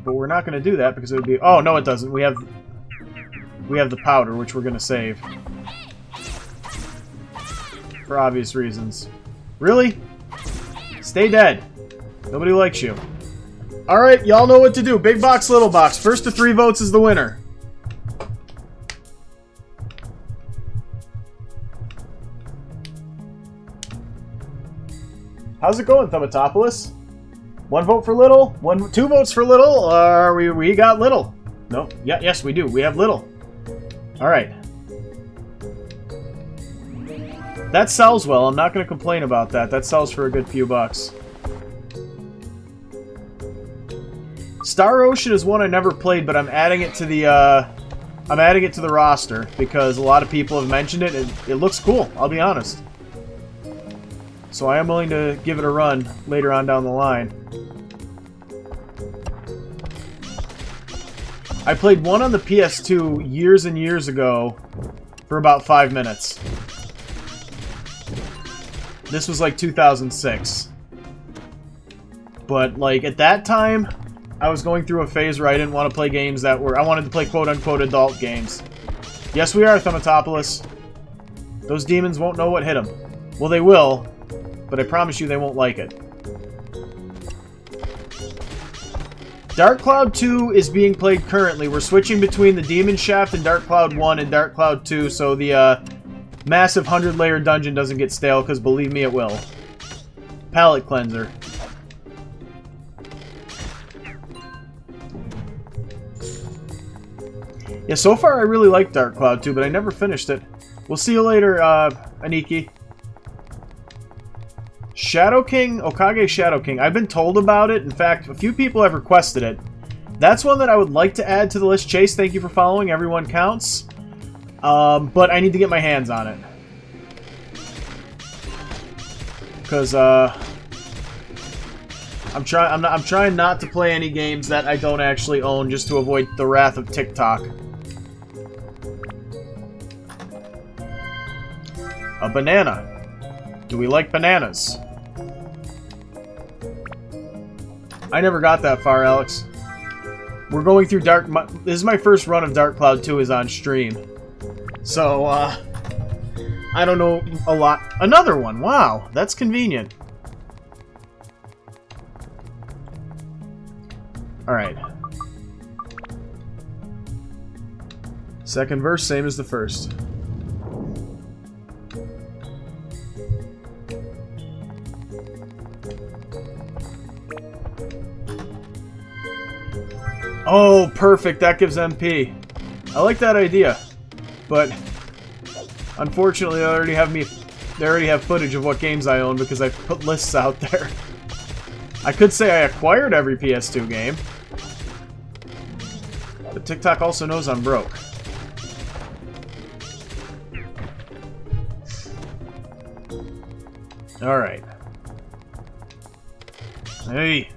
A: But we're not going to do that because it would be... Oh, no it doesn't. We have the powder, which we're going to save. For obvious reasons. Really? Stay dead. Nobody likes you. Alright, y'all know what to do. Big box, little box. First to 3 votes is the winner. How's it going, Thumbatopolis? 1 vote for little? 2 votes for little? Or we got little? No. Yeah, yes, we do. We have little. Alright. That sells well. I'm not going to complain about that. That sells for a good few bucks. Star Ocean is one I never played, but I'm adding it to the roster because a lot of people have mentioned it, and it looks cool, I'll be honest. So I am willing to give it a run later on down the line. I played one on the PS2 years and years ago for about 5 minutes. This was like 2006. But like at that time, I was going through a phase where I didn't want to play games that were... I wanted to play quote-unquote adult games. Yes, we are, Thumbatopolis. Those demons won't know what hit them. Well, they will. But I promise you they won't like it. Dark Cloud 2 is being played currently. We're switching between the Demon Shaft and Dark Cloud 1 and Dark Cloud 2, so the massive 100-layer dungeon doesn't get stale, because believe me, it will. Palette cleanser. Yeah, so far I really like Dark Cloud 2, but I never finished it. We'll see you later, Aniki. Shadow King, Okage Shadow King. I've been told about it. In fact, a few people have requested it. That's one that I would like to add to the list. Chase, thank you for following. Everyone counts. But I need to get my hands on it. Because, I'm trying not to play any games that I don't actually own just to avoid the wrath of TikTok. A banana. Do we like bananas? I never got that far, Alex. We're going through Dark... This is my first run of Dark Cloud 2 is on stream. So, I don't know a lot. Another one! Wow, that's convenient. Alright. Second verse, same as the first. Oh, perfect. That gives MP. I like that idea. But unfortunately, they already have footage of what games I own because I put lists out there. I could say I acquired every PS2 game. But TikTok also knows I'm broke. Alright. Hey!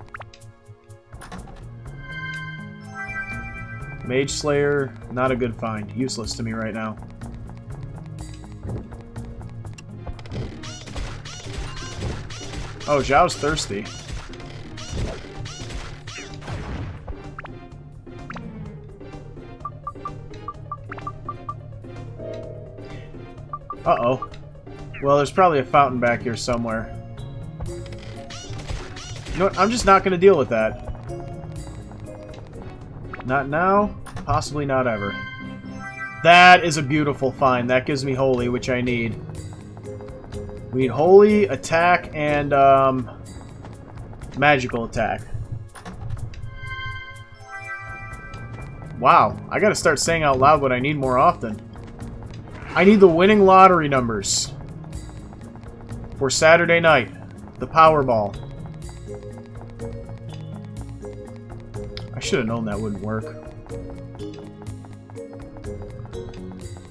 A: Mage Slayer, not a good find. Useless to me right now. Oh, Zhao's thirsty. Uh-oh. Well, there's probably a fountain back here somewhere. You know what? I'm just not going to deal with that. Not now, possibly not ever. That is a beautiful find. That gives me Holy, which I need. We need Holy, Attack, and Magical Attack. Wow, I gotta start saying out loud what I need more often. I need the winning lottery numbers for Saturday night. The Powerball. I should have known that wouldn't work.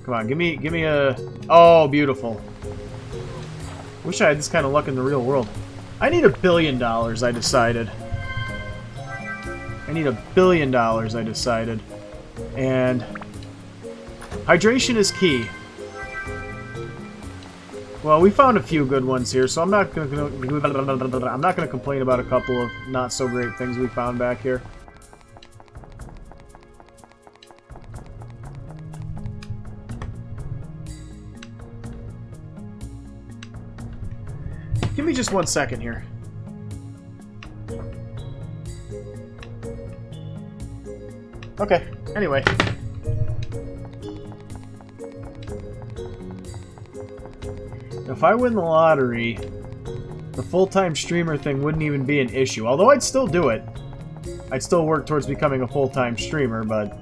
A: Come on, give me a... Oh, beautiful. Wish I had this kind of luck in the real world. I need $1 billion, I decided. I need $1 billion, I decided. And... hydration is key. Well, we found a few good ones here, so I'm not gonna complain about a couple of not so great things we found back here. Give me just 1 second here. Okay, anyway. If I win the lottery, the full-time streamer thing wouldn't even be an issue. Although I'd still do it. I'd still work towards becoming a full-time streamer, but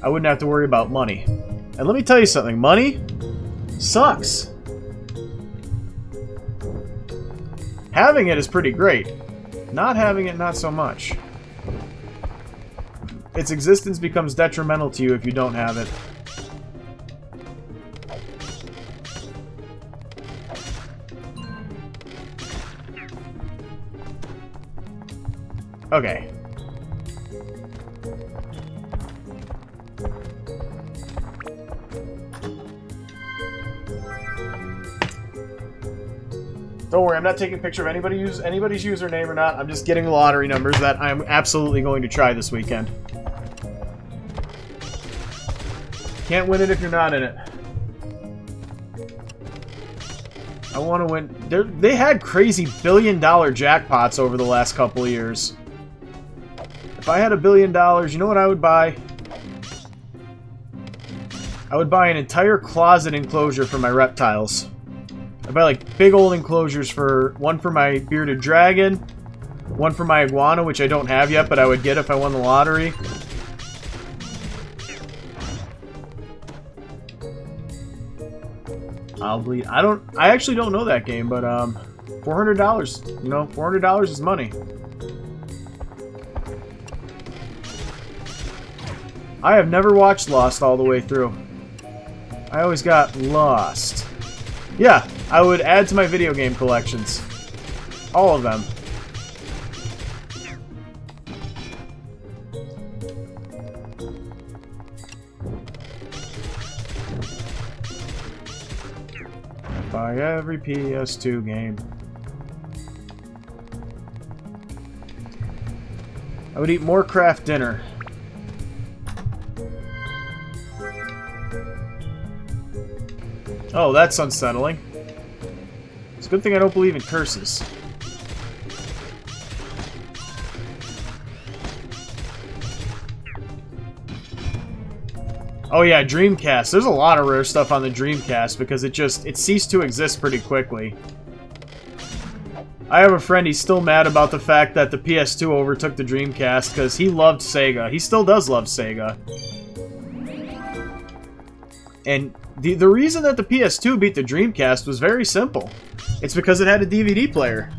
A: I wouldn't have to worry about money. And let me tell you something, money sucks. Having it is pretty great. Not having it, not so much. Its existence becomes detrimental to you if you don't have it. Okay. Don't worry, I'm not taking a picture of anybody's username or not. I'm just getting the lottery numbers that I'm absolutely going to try this weekend. Can't win it if you're not in it. I want to win. They had crazy billion-dollar jackpots over the last couple of years. If I had $1 billion, you know what I would buy? I would buy an entire closet enclosure for my reptiles. I'd buy like big old enclosures for one for my bearded dragon, one for my iguana, which I don't have yet, but I would get if I won the lottery. I'll bleed. I actually don't know that game, but $400, you know, $400 is money. I have never watched Lost all the way through. I always got lost. Yeah, I would add to my video game collections. All of them. Buy every PS2 game. I would eat more craft dinner. Oh, that's unsettling. It's a good thing I don't believe in curses. Oh yeah, Dreamcast. There's a lot of rare stuff on the Dreamcast because it ceased to exist pretty quickly. I have a friend, he's still mad about the fact that the PS2 overtook the Dreamcast because he loved Sega. He still does love Sega. And the reason that the PS2 beat the Dreamcast was very simple. It's because it had a DVD player.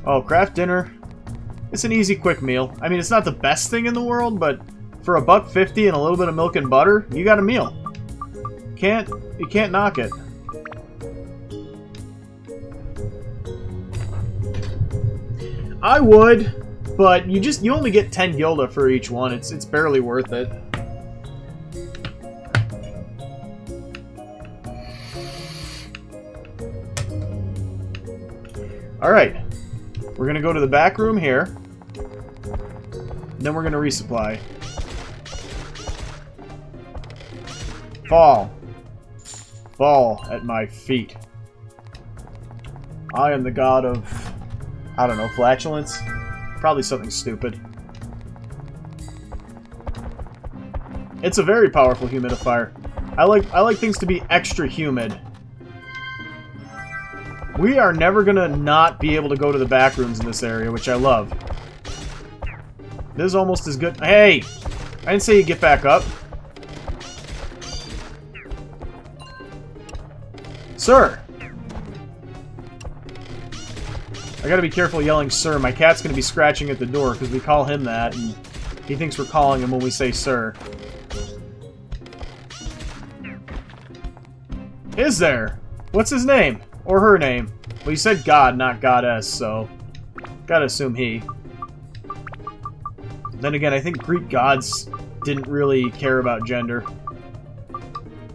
A: Oh, craft dinner. It's an easy, quick meal. I mean, it's not the best thing in the world, but for $1.50 and a little bit of milk and butter, you got a meal. You can't knock it. I would, but you only get 10 gilda for each one. It's barely worth it. Alright. We're gonna go to the back room here. Then we're gonna resupply. Fall. Fall at my feet. I am the god of... I don't know, flatulence? Probably something stupid. It's a very powerful humidifier. I like things to be extra humid. We are never gonna not be able to go to the back rooms in this area, which I love. This is almost as good. Hey! I didn't say you get back up. Sir! I gotta be careful yelling sir. My cat's gonna be scratching at the door because we call him that, and he thinks we're calling him when we say sir. Is there? What's his name? Or her name? Well, you said God, not goddess, so... gotta assume he. Then again, I think Greek gods didn't really care about gender.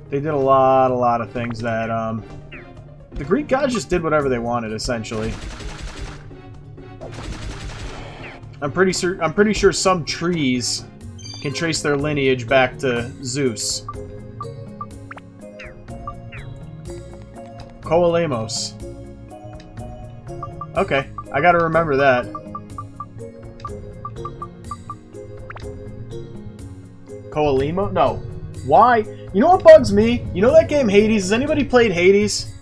A: They did a lot of things that, the Greek gods just did whatever they wanted, essentially. I'm pretty sure some trees can trace their lineage back to Zeus. Koalemos. Okay, I gotta remember that. Koalemo? No. Why? You know what bugs me? You know that game Hades? Has anybody played Hades?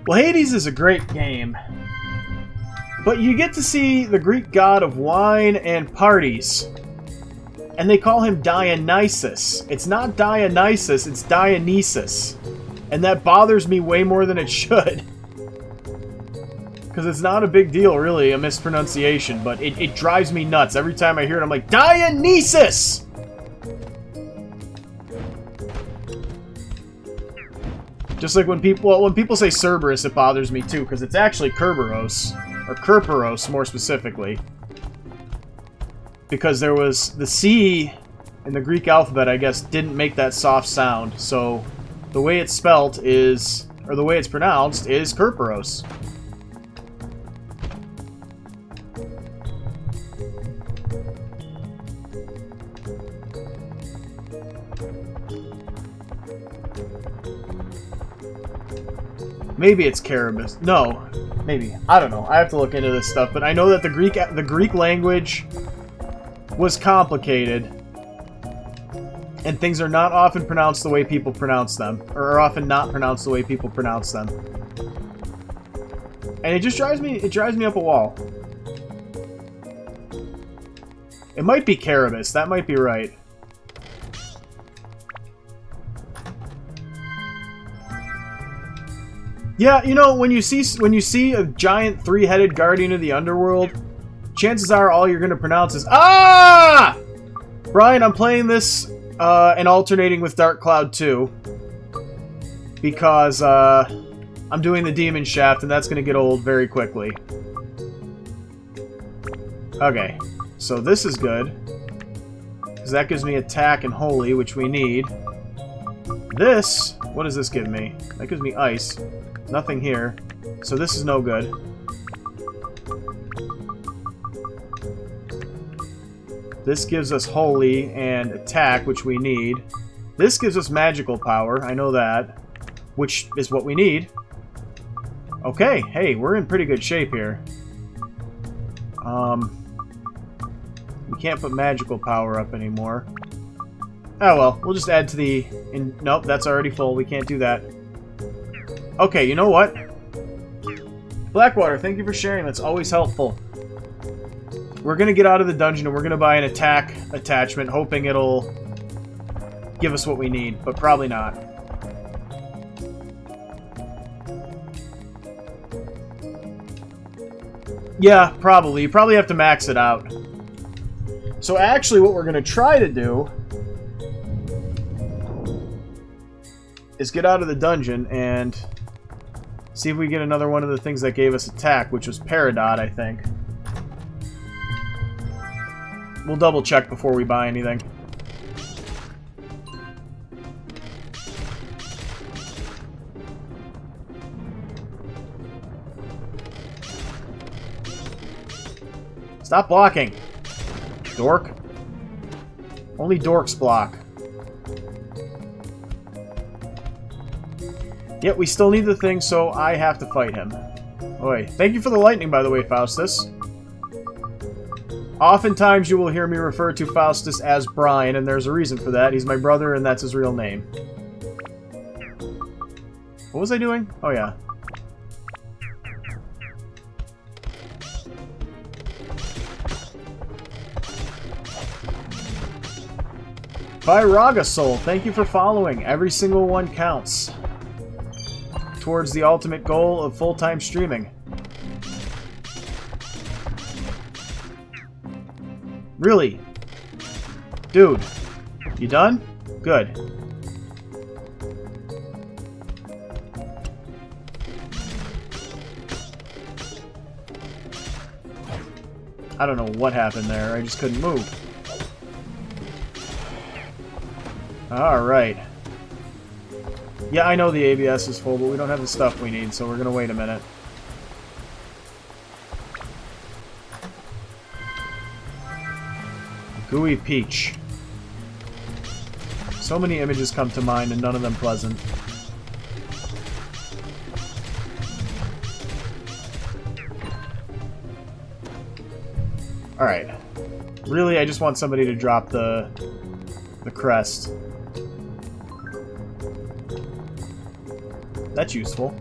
A: Well, Hades is a great game. But you get to see the Greek god of wine and parties. And they call him Dionysus. It's not Dionysus, it's Dionysus. And that bothers me way more than it should. Because it's not a big deal, really, a mispronunciation. But it drives me nuts. Every time I hear it, I'm like, Dionysus! Just like when people say Cerberus, it bothers me too, because it's actually Kerberos. Or Kerperos, more specifically. Because there was... the C in the Greek alphabet, I guess, didn't make that soft sound. So, the way it's spelt is... or the way it's pronounced is Kerperos. Maybe it's Caribus. No, maybe. I don't know. I have to look into this stuff, but I know that the Greek language was complicated, and things are not often pronounced the way people pronounce them, or are often not pronounced the way people pronounce them. And it just drives me up a wall. It might be Caribus. That might be right. Yeah, you know, when you see a giant three-headed guardian of the underworld, chances are all you're going to pronounce is ah! Brian, I'm playing this and alternating with Dark Cloud 2 because I'm doing the Demon Shaft, and that's going to get old very quickly. Okay, so this is good. because that gives me attack and holy, which we need. This, what does this give me? That gives me ice. Nothing here. So this is no good. This gives us holy and attack, which we need. This gives us magical power, I know that, which is what we need. Okay, hey, we're in pretty good shape here. We can't put magical power up anymore. Oh well, we'll just add to the... Nope, that's already full. We can't do that. Okay, you know what? Blackwater, thank you for sharing. That's always helpful. We're going to get out of the dungeon and we're going to buy an attack attachment, hoping it'll give us what we need, but probably not. Yeah, probably. You probably have to max it out. So actually what we're going to try to do is get out of the dungeon and see if we get another one of the things that gave us attack, which was Peridot, I think. We'll double check before we buy anything. Stop blocking, dork. Only dorks block. Yet we still need the thing, so I have to fight him. Oi. Thank you for the lightning, by the way, Faustus. Oftentimes you will hear me refer to Faustus as Brian, and there's a reason for that. He's my brother, and that's his real name. What was I doing? Oh, yeah. Viraga Soul, thank you for following. Every single one counts. Towards the ultimate goal of full-time streaming. Really? Dude. You done? Good. I don't know what happened there. I just couldn't move. Alright. Yeah, I know the ABS is full, but we don't have the stuff we need, so we're gonna wait a minute. Gooey Peach. So many images come to mind, and none of them pleasant. Alright. Really, I just want somebody to drop the crest. That's useful.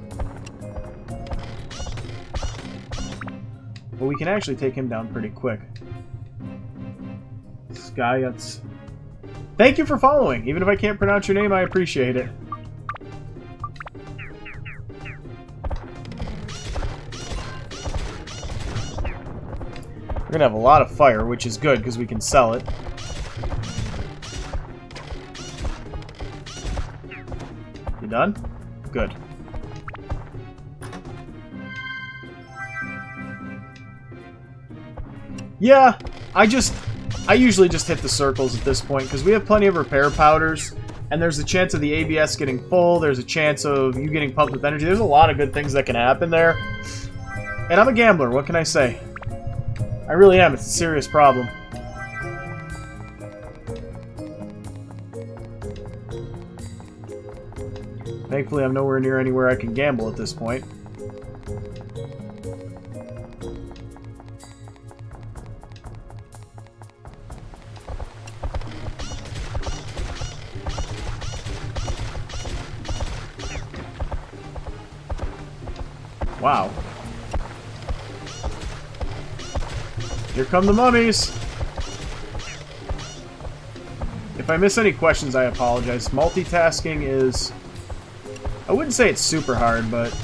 A: But we can actually take him down pretty quick. Skyuts. Thank you for following! Even if I can't pronounce your name, I appreciate it. We're gonna have a lot of fire, which is good, because we can sell it. You done? Good. Yeah, I usually just hit the circles at this point, because we have plenty of repair powders, and there's a chance of the ABS getting full, there's a chance of you getting pumped with energy. There's a lot of good things that can happen there. And I'm a gambler, what can I say? I really am, it's a serious problem. Thankfully, I'm nowhere near anywhere I can gamble at this point. Wow. Here come the mummies! If I miss any questions, I apologize. Multitasking is... I wouldn't say it's super hard, but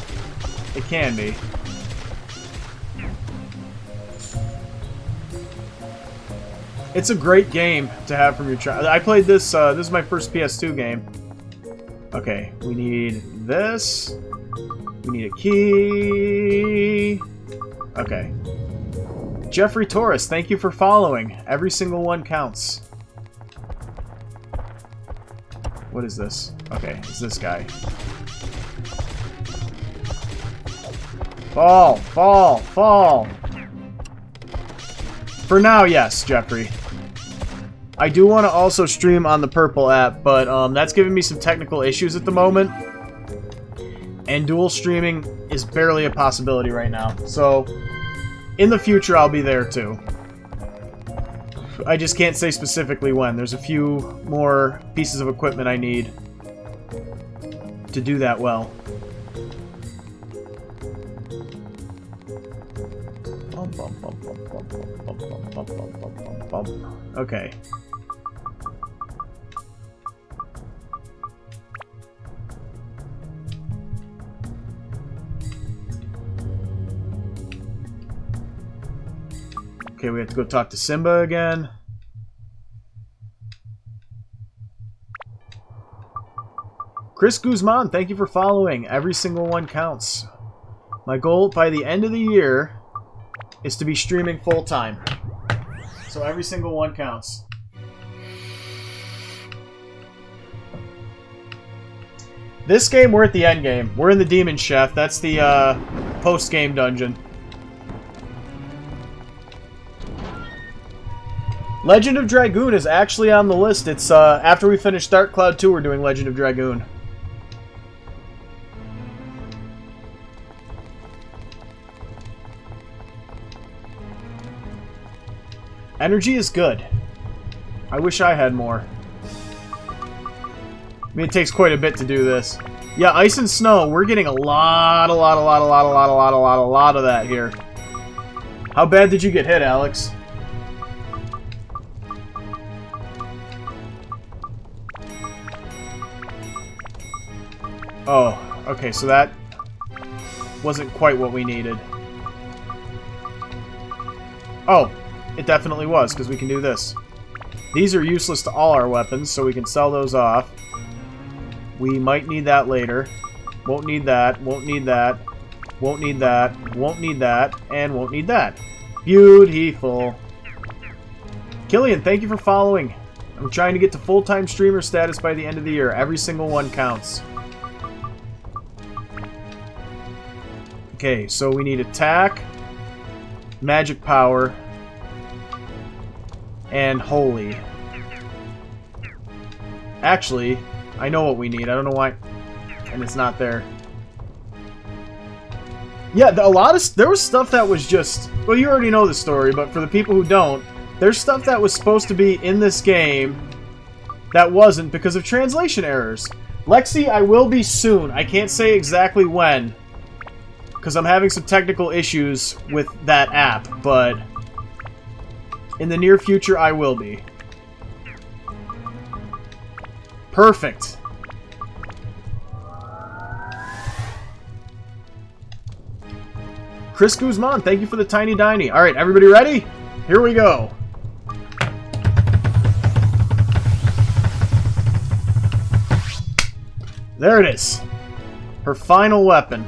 A: it can be. It's a great game to have from your child. I played this, this is my first PS2 game. Okay, we need this. We need a key. Okay. Jeffrey Torres, thank you for following. Every single one counts. What is this? Okay, it's this guy. Fall! Fall! Fall! For now, yes, Jeffrey. I do want to also stream on the Purple app, but that's giving me some technical issues at the moment. And dual streaming is barely a possibility right now. So, in the future, I'll be there too. I just can't say specifically when. There's a few more pieces of equipment I need to do that well. Okay. Okay, we have to go talk to Simba again. Chris Guzman, thank you for following. Every single one counts. My goal by the end of the year is to be streaming full-time. So every single one counts. This game, we're at the end game. We're in the Demon Chef. That's the post-game dungeon. Legend of Dragoon is actually on the list. It's after we finish Dark Cloud 2, we're doing Legend of Dragoon. Energy is good. I wish I had more. I mean, it takes quite a bit to do this. Yeah, ice and snow. We're getting a lot of that here. How bad did you get hit, Alex? Oh, okay, so that wasn't quite what we needed. Oh, it definitely was, because we can do this. These are useless to all our weapons, so we can sell those off. We might need that later. Won't need that, won't need that, won't need that, won't need that, and won't need that. Beautiful. Killian, thank you for following. I'm trying to get to full-time streamer status by the end of the year. Every single one counts. Okay, so we need attack, magic power, and holy. Actually, I know what we need. I don't know why, and it's not there. Yeah, there was stuff that was just... Well, you already know the story, but for the people who don't, there's stuff that was supposed to be in this game that wasn't because of translation errors. Lexi, I will be soon. I can't say exactly when, because I'm having some technical issues with that app, but in the near future, I will be. Perfect. Chris Guzman, thank you for the tiny diny. Alright, everybody ready? Here we go. There it is. Her final weapon.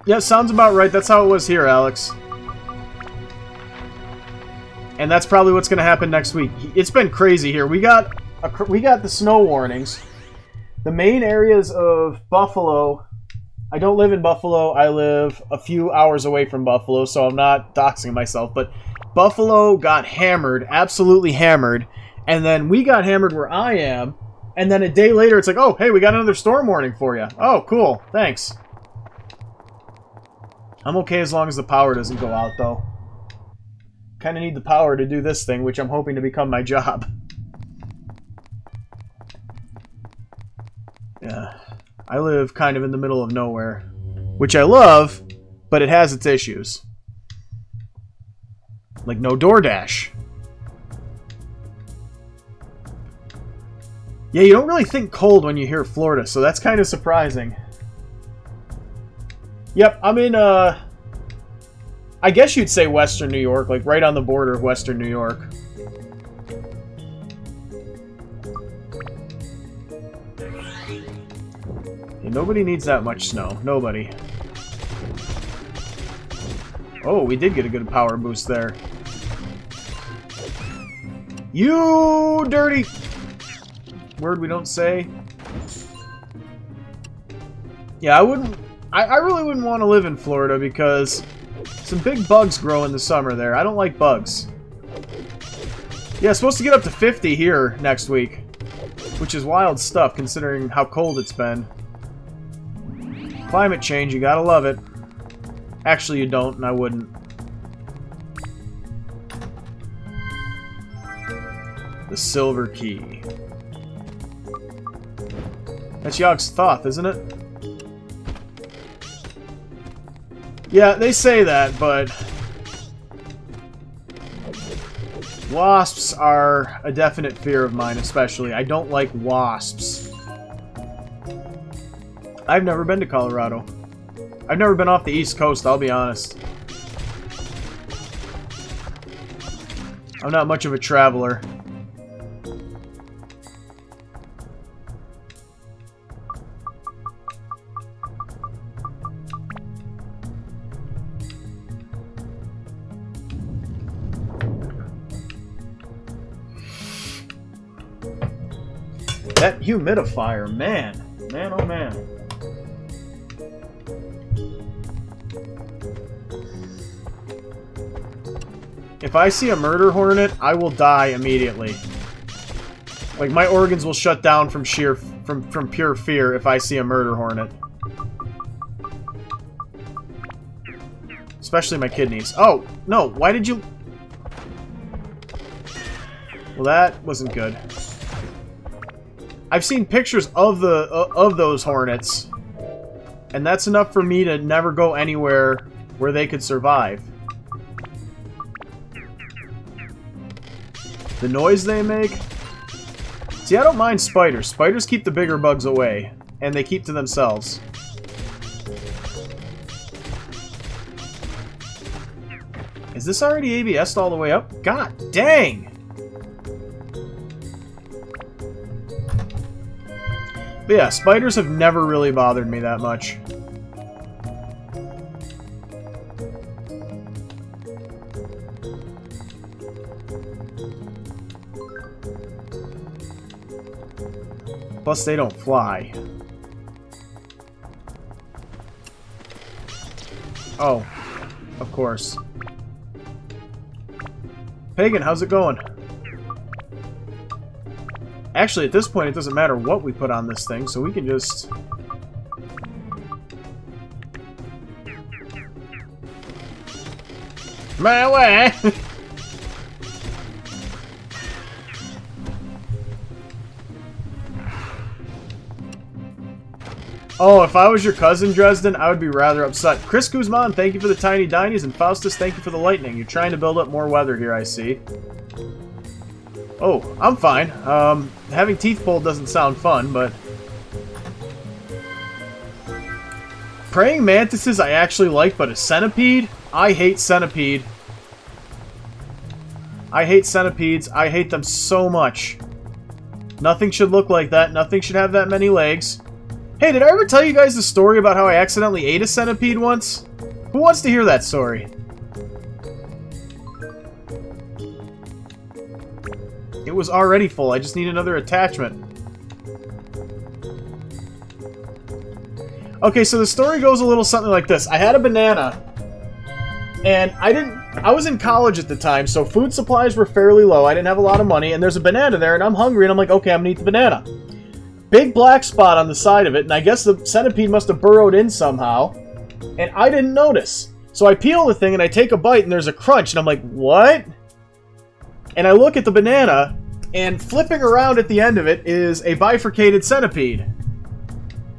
A: Yeah, sounds about right. That's how it was here, Alex. And that's probably what's going to happen next week. It's been crazy here. We got the snow warnings. The main areas of Buffalo... I don't live in Buffalo. I live a few hours away from Buffalo, so I'm not doxing myself. But Buffalo got hammered, absolutely hammered. And then we got hammered where I am. And then a day later, it's like, oh, hey, we got another storm warning for you. Oh, cool. Thanks. I'm okay as long as the power doesn't go out, though. Kind of need the power to do this thing, which I'm hoping to become my job. Yeah. I live kind of in the middle of nowhere. Which I love, but it has its issues. Like no DoorDash. Yeah, you don't really think cold when you hear Florida, so that's kind of surprising. Yep, I'm in, I guess you'd say Western New York, like right on the border of Western New York. Yeah, nobody needs that much snow. Nobody. Oh, we did get a good power boost there. You dirty... Word we don't say. Yeah, I wouldn't... I really wouldn't want to live in Florida because some big bugs grow in the summer there. I don't like bugs. Yeah, it's supposed to get up to 50 here next week, which is wild stuff considering how cold it's been. Climate change, you gotta love it. Actually, you don't, and I wouldn't. The Silver Key. That's Yog's Thoth, isn't it? Yeah, they say that, but... wasps are a definite fear of mine, especially. I don't like wasps. I've never been to Colorado. I've never been off the East Coast, I'll be honest. I'm not much of a traveler. That humidifier, man. Man, oh man. If I see a murder hornet, I will die immediately. Like, my organs will shut down from pure fear if I see a murder hornet. Especially my kidneys. Oh, no, why did you... Well, that wasn't good. I've seen pictures of those hornets, and that's enough for me to never go anywhere where they could survive. The noise they make? See, I don't mind spiders. Spiders keep the bigger bugs away, and they keep to themselves. Is this already ABS'd all the way up? God dang! But yeah, spiders have never really bothered me that much. Plus, they don't fly. Oh, of course. Pagan, how's it going? Actually, at this point, it doesn't matter what we put on this thing, so we can just... My way! Oh, if I was your cousin, Dresden, I would be rather upset. Chris Guzman, thank you for the tiny dinies, and Faustus, thank you for the lightning. You're trying to build up more weather here, I see. Oh, I'm fine. Having teeth pulled doesn't sound fun, but... Praying mantises I actually like, but a centipede? I hate centipede. I hate centipedes. I hate them so much. Nothing should look like that. Nothing should have that many legs. Hey, did I ever tell you guys the story about how I accidentally ate a centipede once? Who wants to hear that story? It was already full. I just need another attachment. Okay, so the story goes a little something like this. I had a banana, and I was in college at the time, so food supplies were fairly low. I didn't have a lot of money, and there's a banana there, and I'm hungry, and I'm like, okay, I'm gonna eat the banana. Big black spot on the side of it, and I guess the centipede must have burrowed in somehow, and I didn't notice. So I peel the thing, and I take a bite, and there's a crunch, and I'm like, what? And I look at the banana, and flipping around at the end of it is a bifurcated centipede.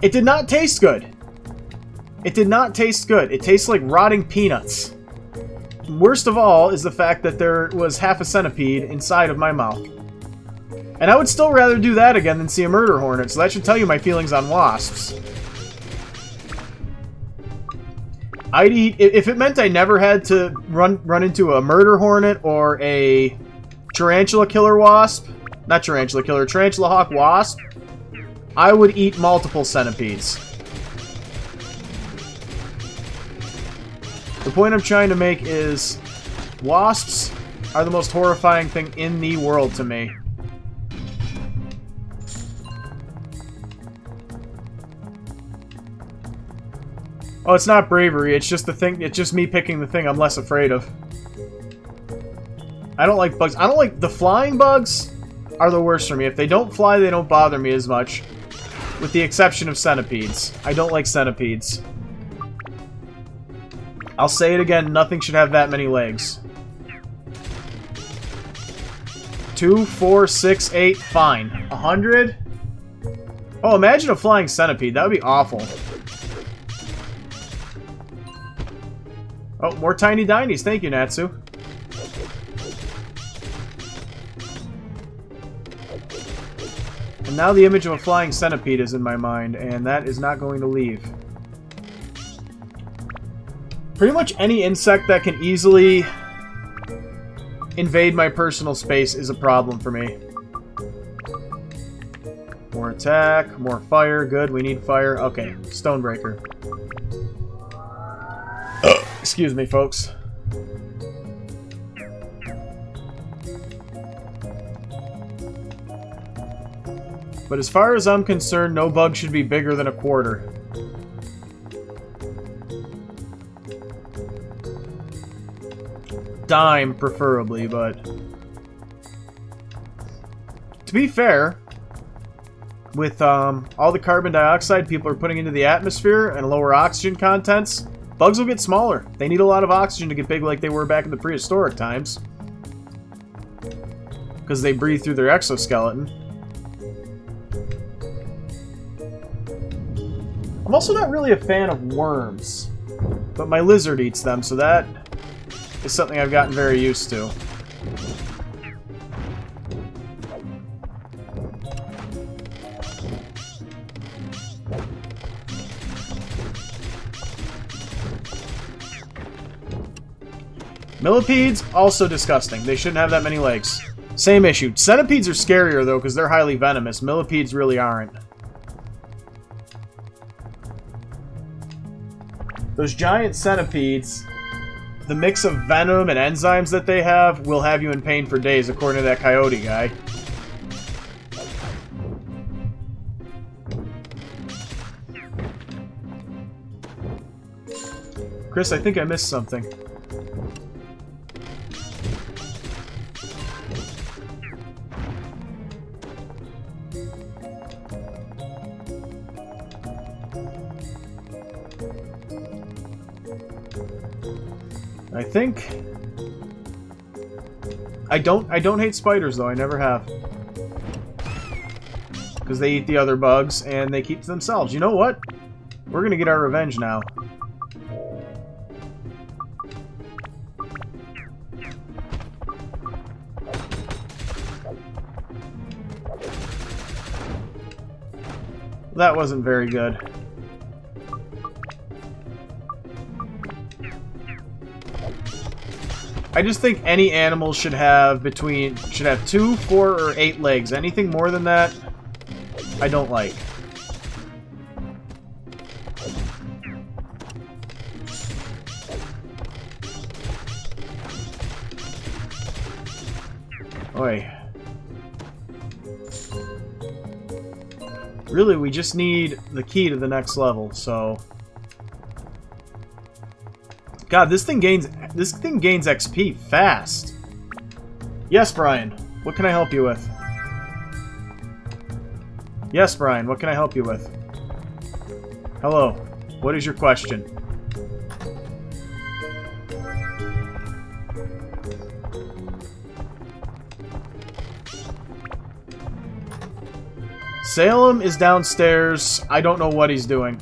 A: It did not taste good. It did not taste good. It tastes like rotting peanuts. Worst of all is the fact that there was half a centipede inside of my mouth. And I would still rather do that again than see a murder hornet, so that should tell you my feelings on wasps. I'd eat... If it meant I never had to run into a murder hornet or a tarantula killer wasp... Not tarantula killer, tarantula hawk wasp... I would eat multiple centipedes. The point I'm trying to make is... wasps are the most horrifying thing in the world to me. Oh, it's not bravery, it's just the thing, it's just me picking the thing I'm less afraid of. I don't like bugs. I don't like... The flying bugs are the worst for me. If they don't fly, they don't bother me as much. With the exception of centipedes. I don't like centipedes. I'll say it again, nothing should have that many legs. 2, 4, 6, 8, fine. 100? Oh, imagine a flying centipede. That would be awful. Oh, more tiny dinies. Thank you, Natsu. And now the image of a flying centipede is in my mind, and that is not going to leave. Pretty much any insect that can easily invade my personal space is a problem for me. More attack, more fire. Good, we need fire. Okay, Stonebreaker. Excuse me, folks. But as far as I'm concerned, no bug should be bigger than a quarter. Dime, preferably, but... To be fair, with all the carbon dioxide people are putting into the atmosphere and lower oxygen contents, bugs will get smaller. They need a lot of oxygen to get big like they were back in the prehistoric times. Because they breathe through their exoskeleton. I'm also not really a fan of worms. But my lizard eats them, so that is something I've gotten very used to. Millipedes, also disgusting. They shouldn't have that many legs. Same issue. Centipedes are scarier, though, because they're highly venomous. Millipedes really aren't. Those giant centipedes, the mix of venom and enzymes that they have will have you in pain for days, according to that coyote guy. Chris, I think I missed something. I think I don't hate spiders though. I never have, because they eat the other bugs and they keep to themselves. You know what? We're gonna get our revenge now. That wasn't very good. I just think any animal should have 2, 4, or 8 legs. Anything more than that, I don't like. Oi. Really, we just need the key to the next level, so... God, this thing gains XP fast. Yes, Brian. What can I help you with? Yes, Brian. What can I help you with? Hello. What is your question? Salem is downstairs. I don't know what he's doing.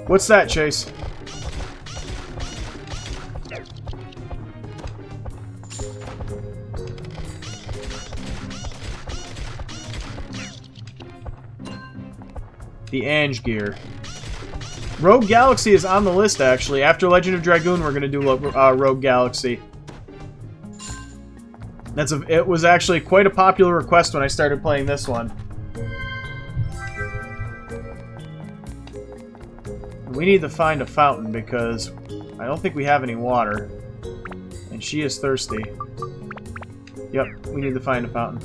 A: What's that, Chase? The Ange gear. Rogue Galaxy is on the list, actually. After Legend of Dragoon, we're going to do Rogue Galaxy. It was actually quite a popular request when I started playing this one. We need to find a fountain because I don't think we have any water. And she is thirsty. Yep, we need to find a fountain.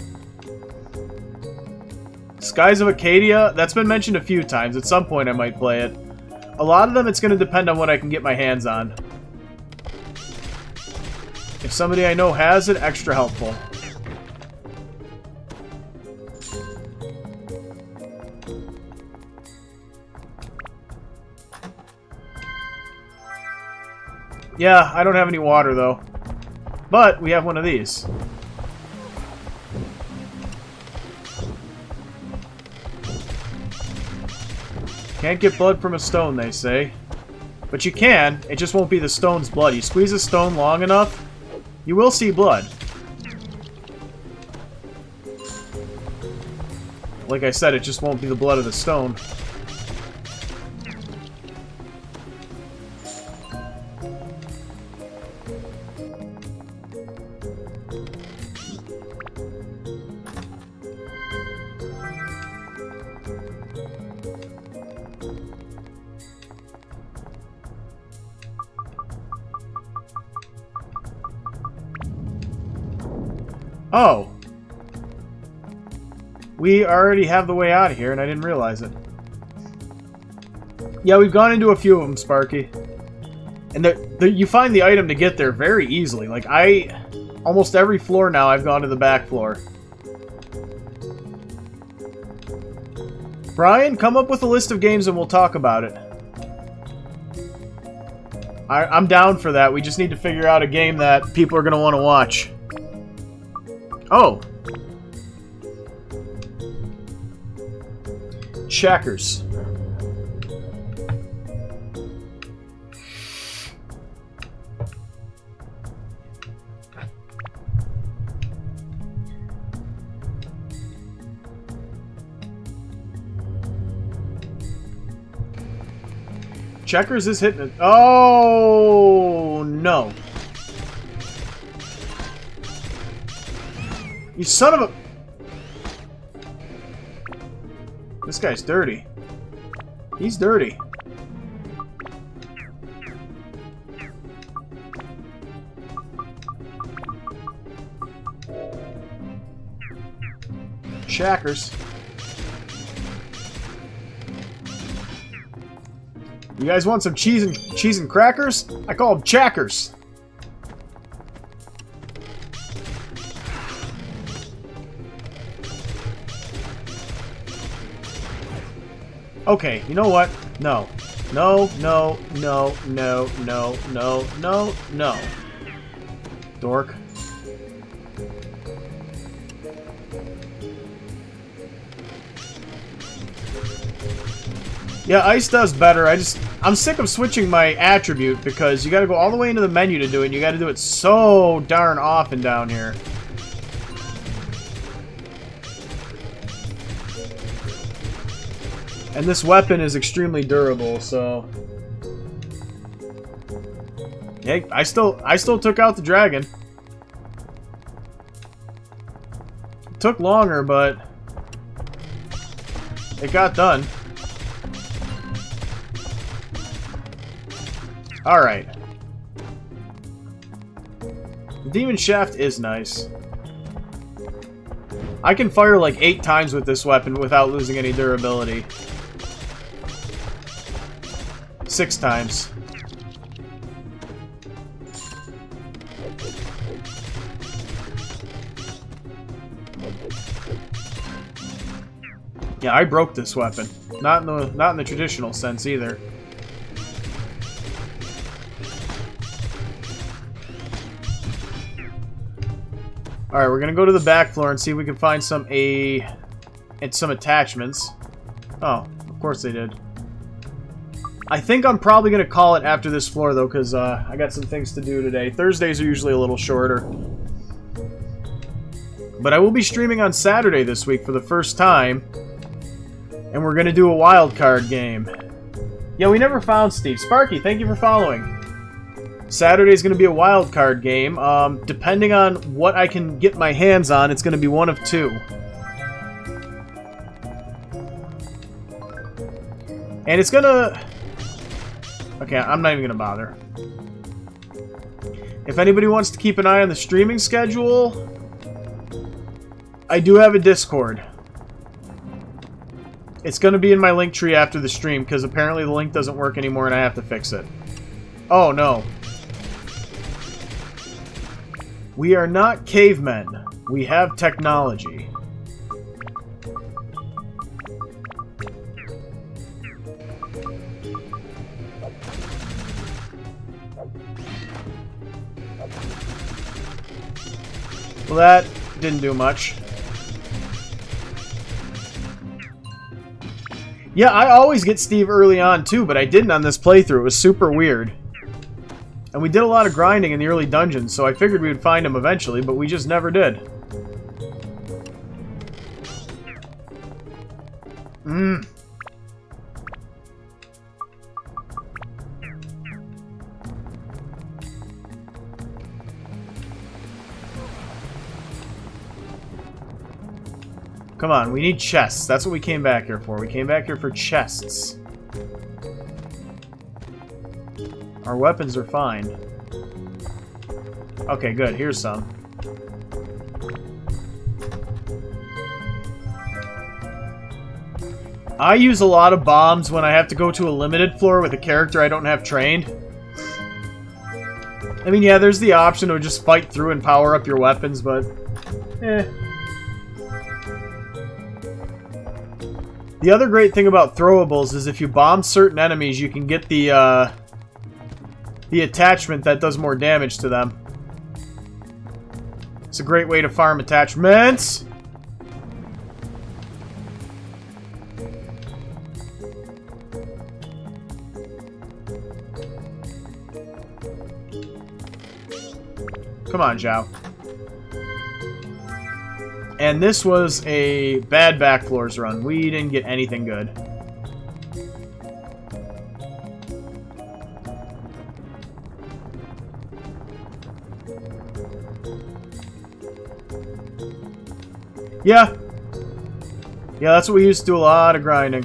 A: Skies of Acadia, that's been mentioned a few times. At some point I might play it. A lot of them it's going to depend on what I can get my hands on. If somebody I know has it, extra helpful. Yeah, I don't have any water though. But we have one of these. Can't get blood from a stone, they say. But you can, it just won't be the stone's blood. You squeeze a stone long enough, you will see blood. Like I said, it just won't be the blood of the stone. Oh. We already have the way out of here, and I didn't realize it. Yeah, we've gone into a few of them, Sparky. And you find the item to get there very easily. Like, almost every floor now, I've gone to the back floor. Brian, come up with a list of games and we'll talk about it. I'm down for that. We just need to figure out a game that people are going to want to watch. Oh. Checkers. Checkers is hitting it. Oh, no. You son of a... This guy's dirty. He's dirty. Shackers. You guys want some cheese and crackers? I call them chackers. Okay, you know what? No. No, no, no, no, no, no, no, no. Dork. Yeah, ice does better. I'm sick of switching my attribute because you gotta go all the way into the menu to do it, and you gotta do it so darn often down here. And this weapon is extremely durable, so... Hey, I still took out the dragon. It took longer, but... it got done. Alright. The Demon Shaft is nice. I can fire like 8 times with this weapon without losing any durability. 6 times. Yeah, I broke this weapon. Not in the traditional sense either. Alright, we're gonna go to the back floor and see if we can find some attachments. Oh, of course they did. I think I'm probably gonna call it after this floor though, because I got some things to do today. Thursdays are usually a little shorter. But I will be streaming on Saturday this week for the first time. And we're gonna do a wild card game. Yeah, we never found Steve. Sparky, thank you for following. Saturday's going to be a wild card game. Depending on what I can get my hands on, it's going to be one of 2. And it's going to... Okay, I'm not even going to bother. If anybody wants to keep an eye on the streaming schedule, I do have a Discord. It's going to be in my link tree after the stream, because apparently the link doesn't work anymore and I have to fix it. Oh, no. We are not cavemen. We have technology. Well, that didn't do much. Yeah, I always get Steve early on, too, but I didn't on this playthrough. It was super weird. And we did a lot of grinding in the early dungeons, so I figured we would find him eventually, but we just never did. Come on, we need chests. That's what we came back here for. We came back here for chests. Our weapons are fine. Okay, good. Here's some. I use a lot of bombs when I have to go to a limited floor with a character I don't have trained. I mean, yeah, there's the option to just fight through and power up your weapons, but... The other great thing about throwables is if you bomb certain enemies, you can get the attachment that does more damage to them. It's a great way to farm attachments. Come on, Zhao. And this was a bad back floors run. We didn't get anything good. Yeah. Yeah, that's what we used to do, a lot of grinding.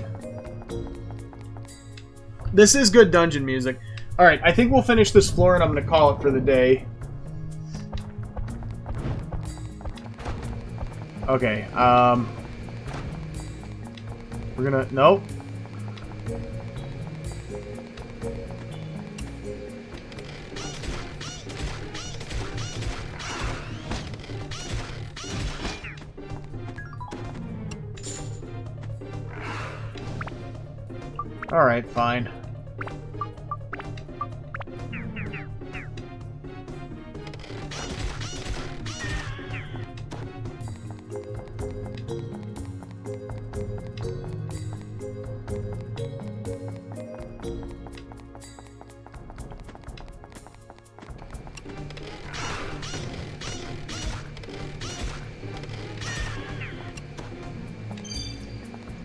A: This is good dungeon music. Alright, I think we'll finish this floor and I'm going to call it for the day. Okay, we're gonna... Nope. Alright, fine.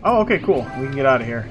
A: Oh, okay, cool. We can get out of here.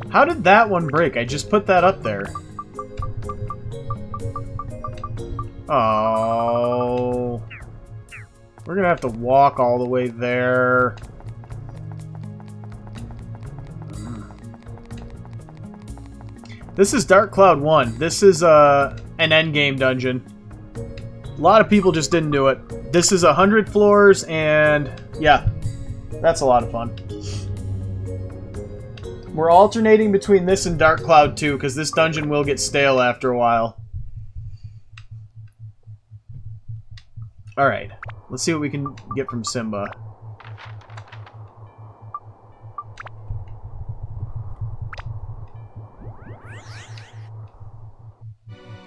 A: How did that one break? I just put that up there. Oh. We're gonna have to walk all the way there. This is Dark Cloud 1. This is an endgame dungeon. A lot of people just didn't do it. This is 100 floors, and yeah, that's a lot of fun. We're alternating between this and Dark Cloud 2, because this dungeon will get stale after a while. Alright, let's see what we can get from Simba.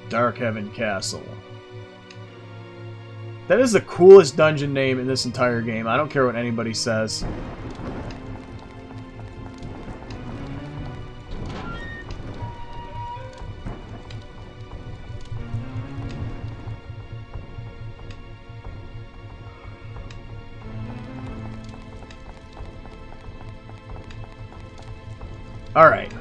A: Dark Heaven Castle. That is the coolest dungeon name in this entire game. I don't care what anybody says. Alright.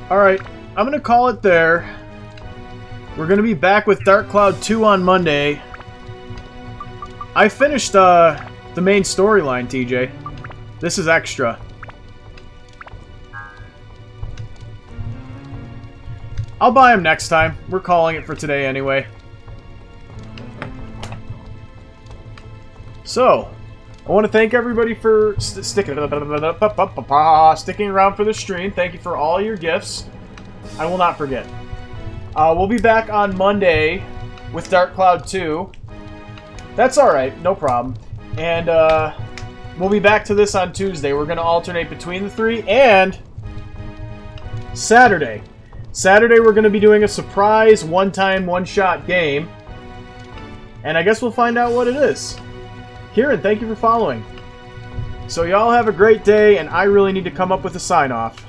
A: Alright, I'm going to call it there. We're going to be back with Dark Cloud 2 on Monday. I finished the main storyline, TJ. This is extra. I'll buy him next time. We're calling it for today anyway. So, I want to thank everybody for sticking around for the stream. Thank you for all your gifts. I will not forget. We'll be back on Monday with Dark Cloud 2. That's alright, no problem. And we'll be back to this on Tuesday. We're going to alternate between the three. And Saturday. Saturday we're going to be doing a surprise one-time, one-shot game. And I guess we'll find out what it is. Kieran, thank you for following. So y'all have a great day, and I really need to come up with a sign-off.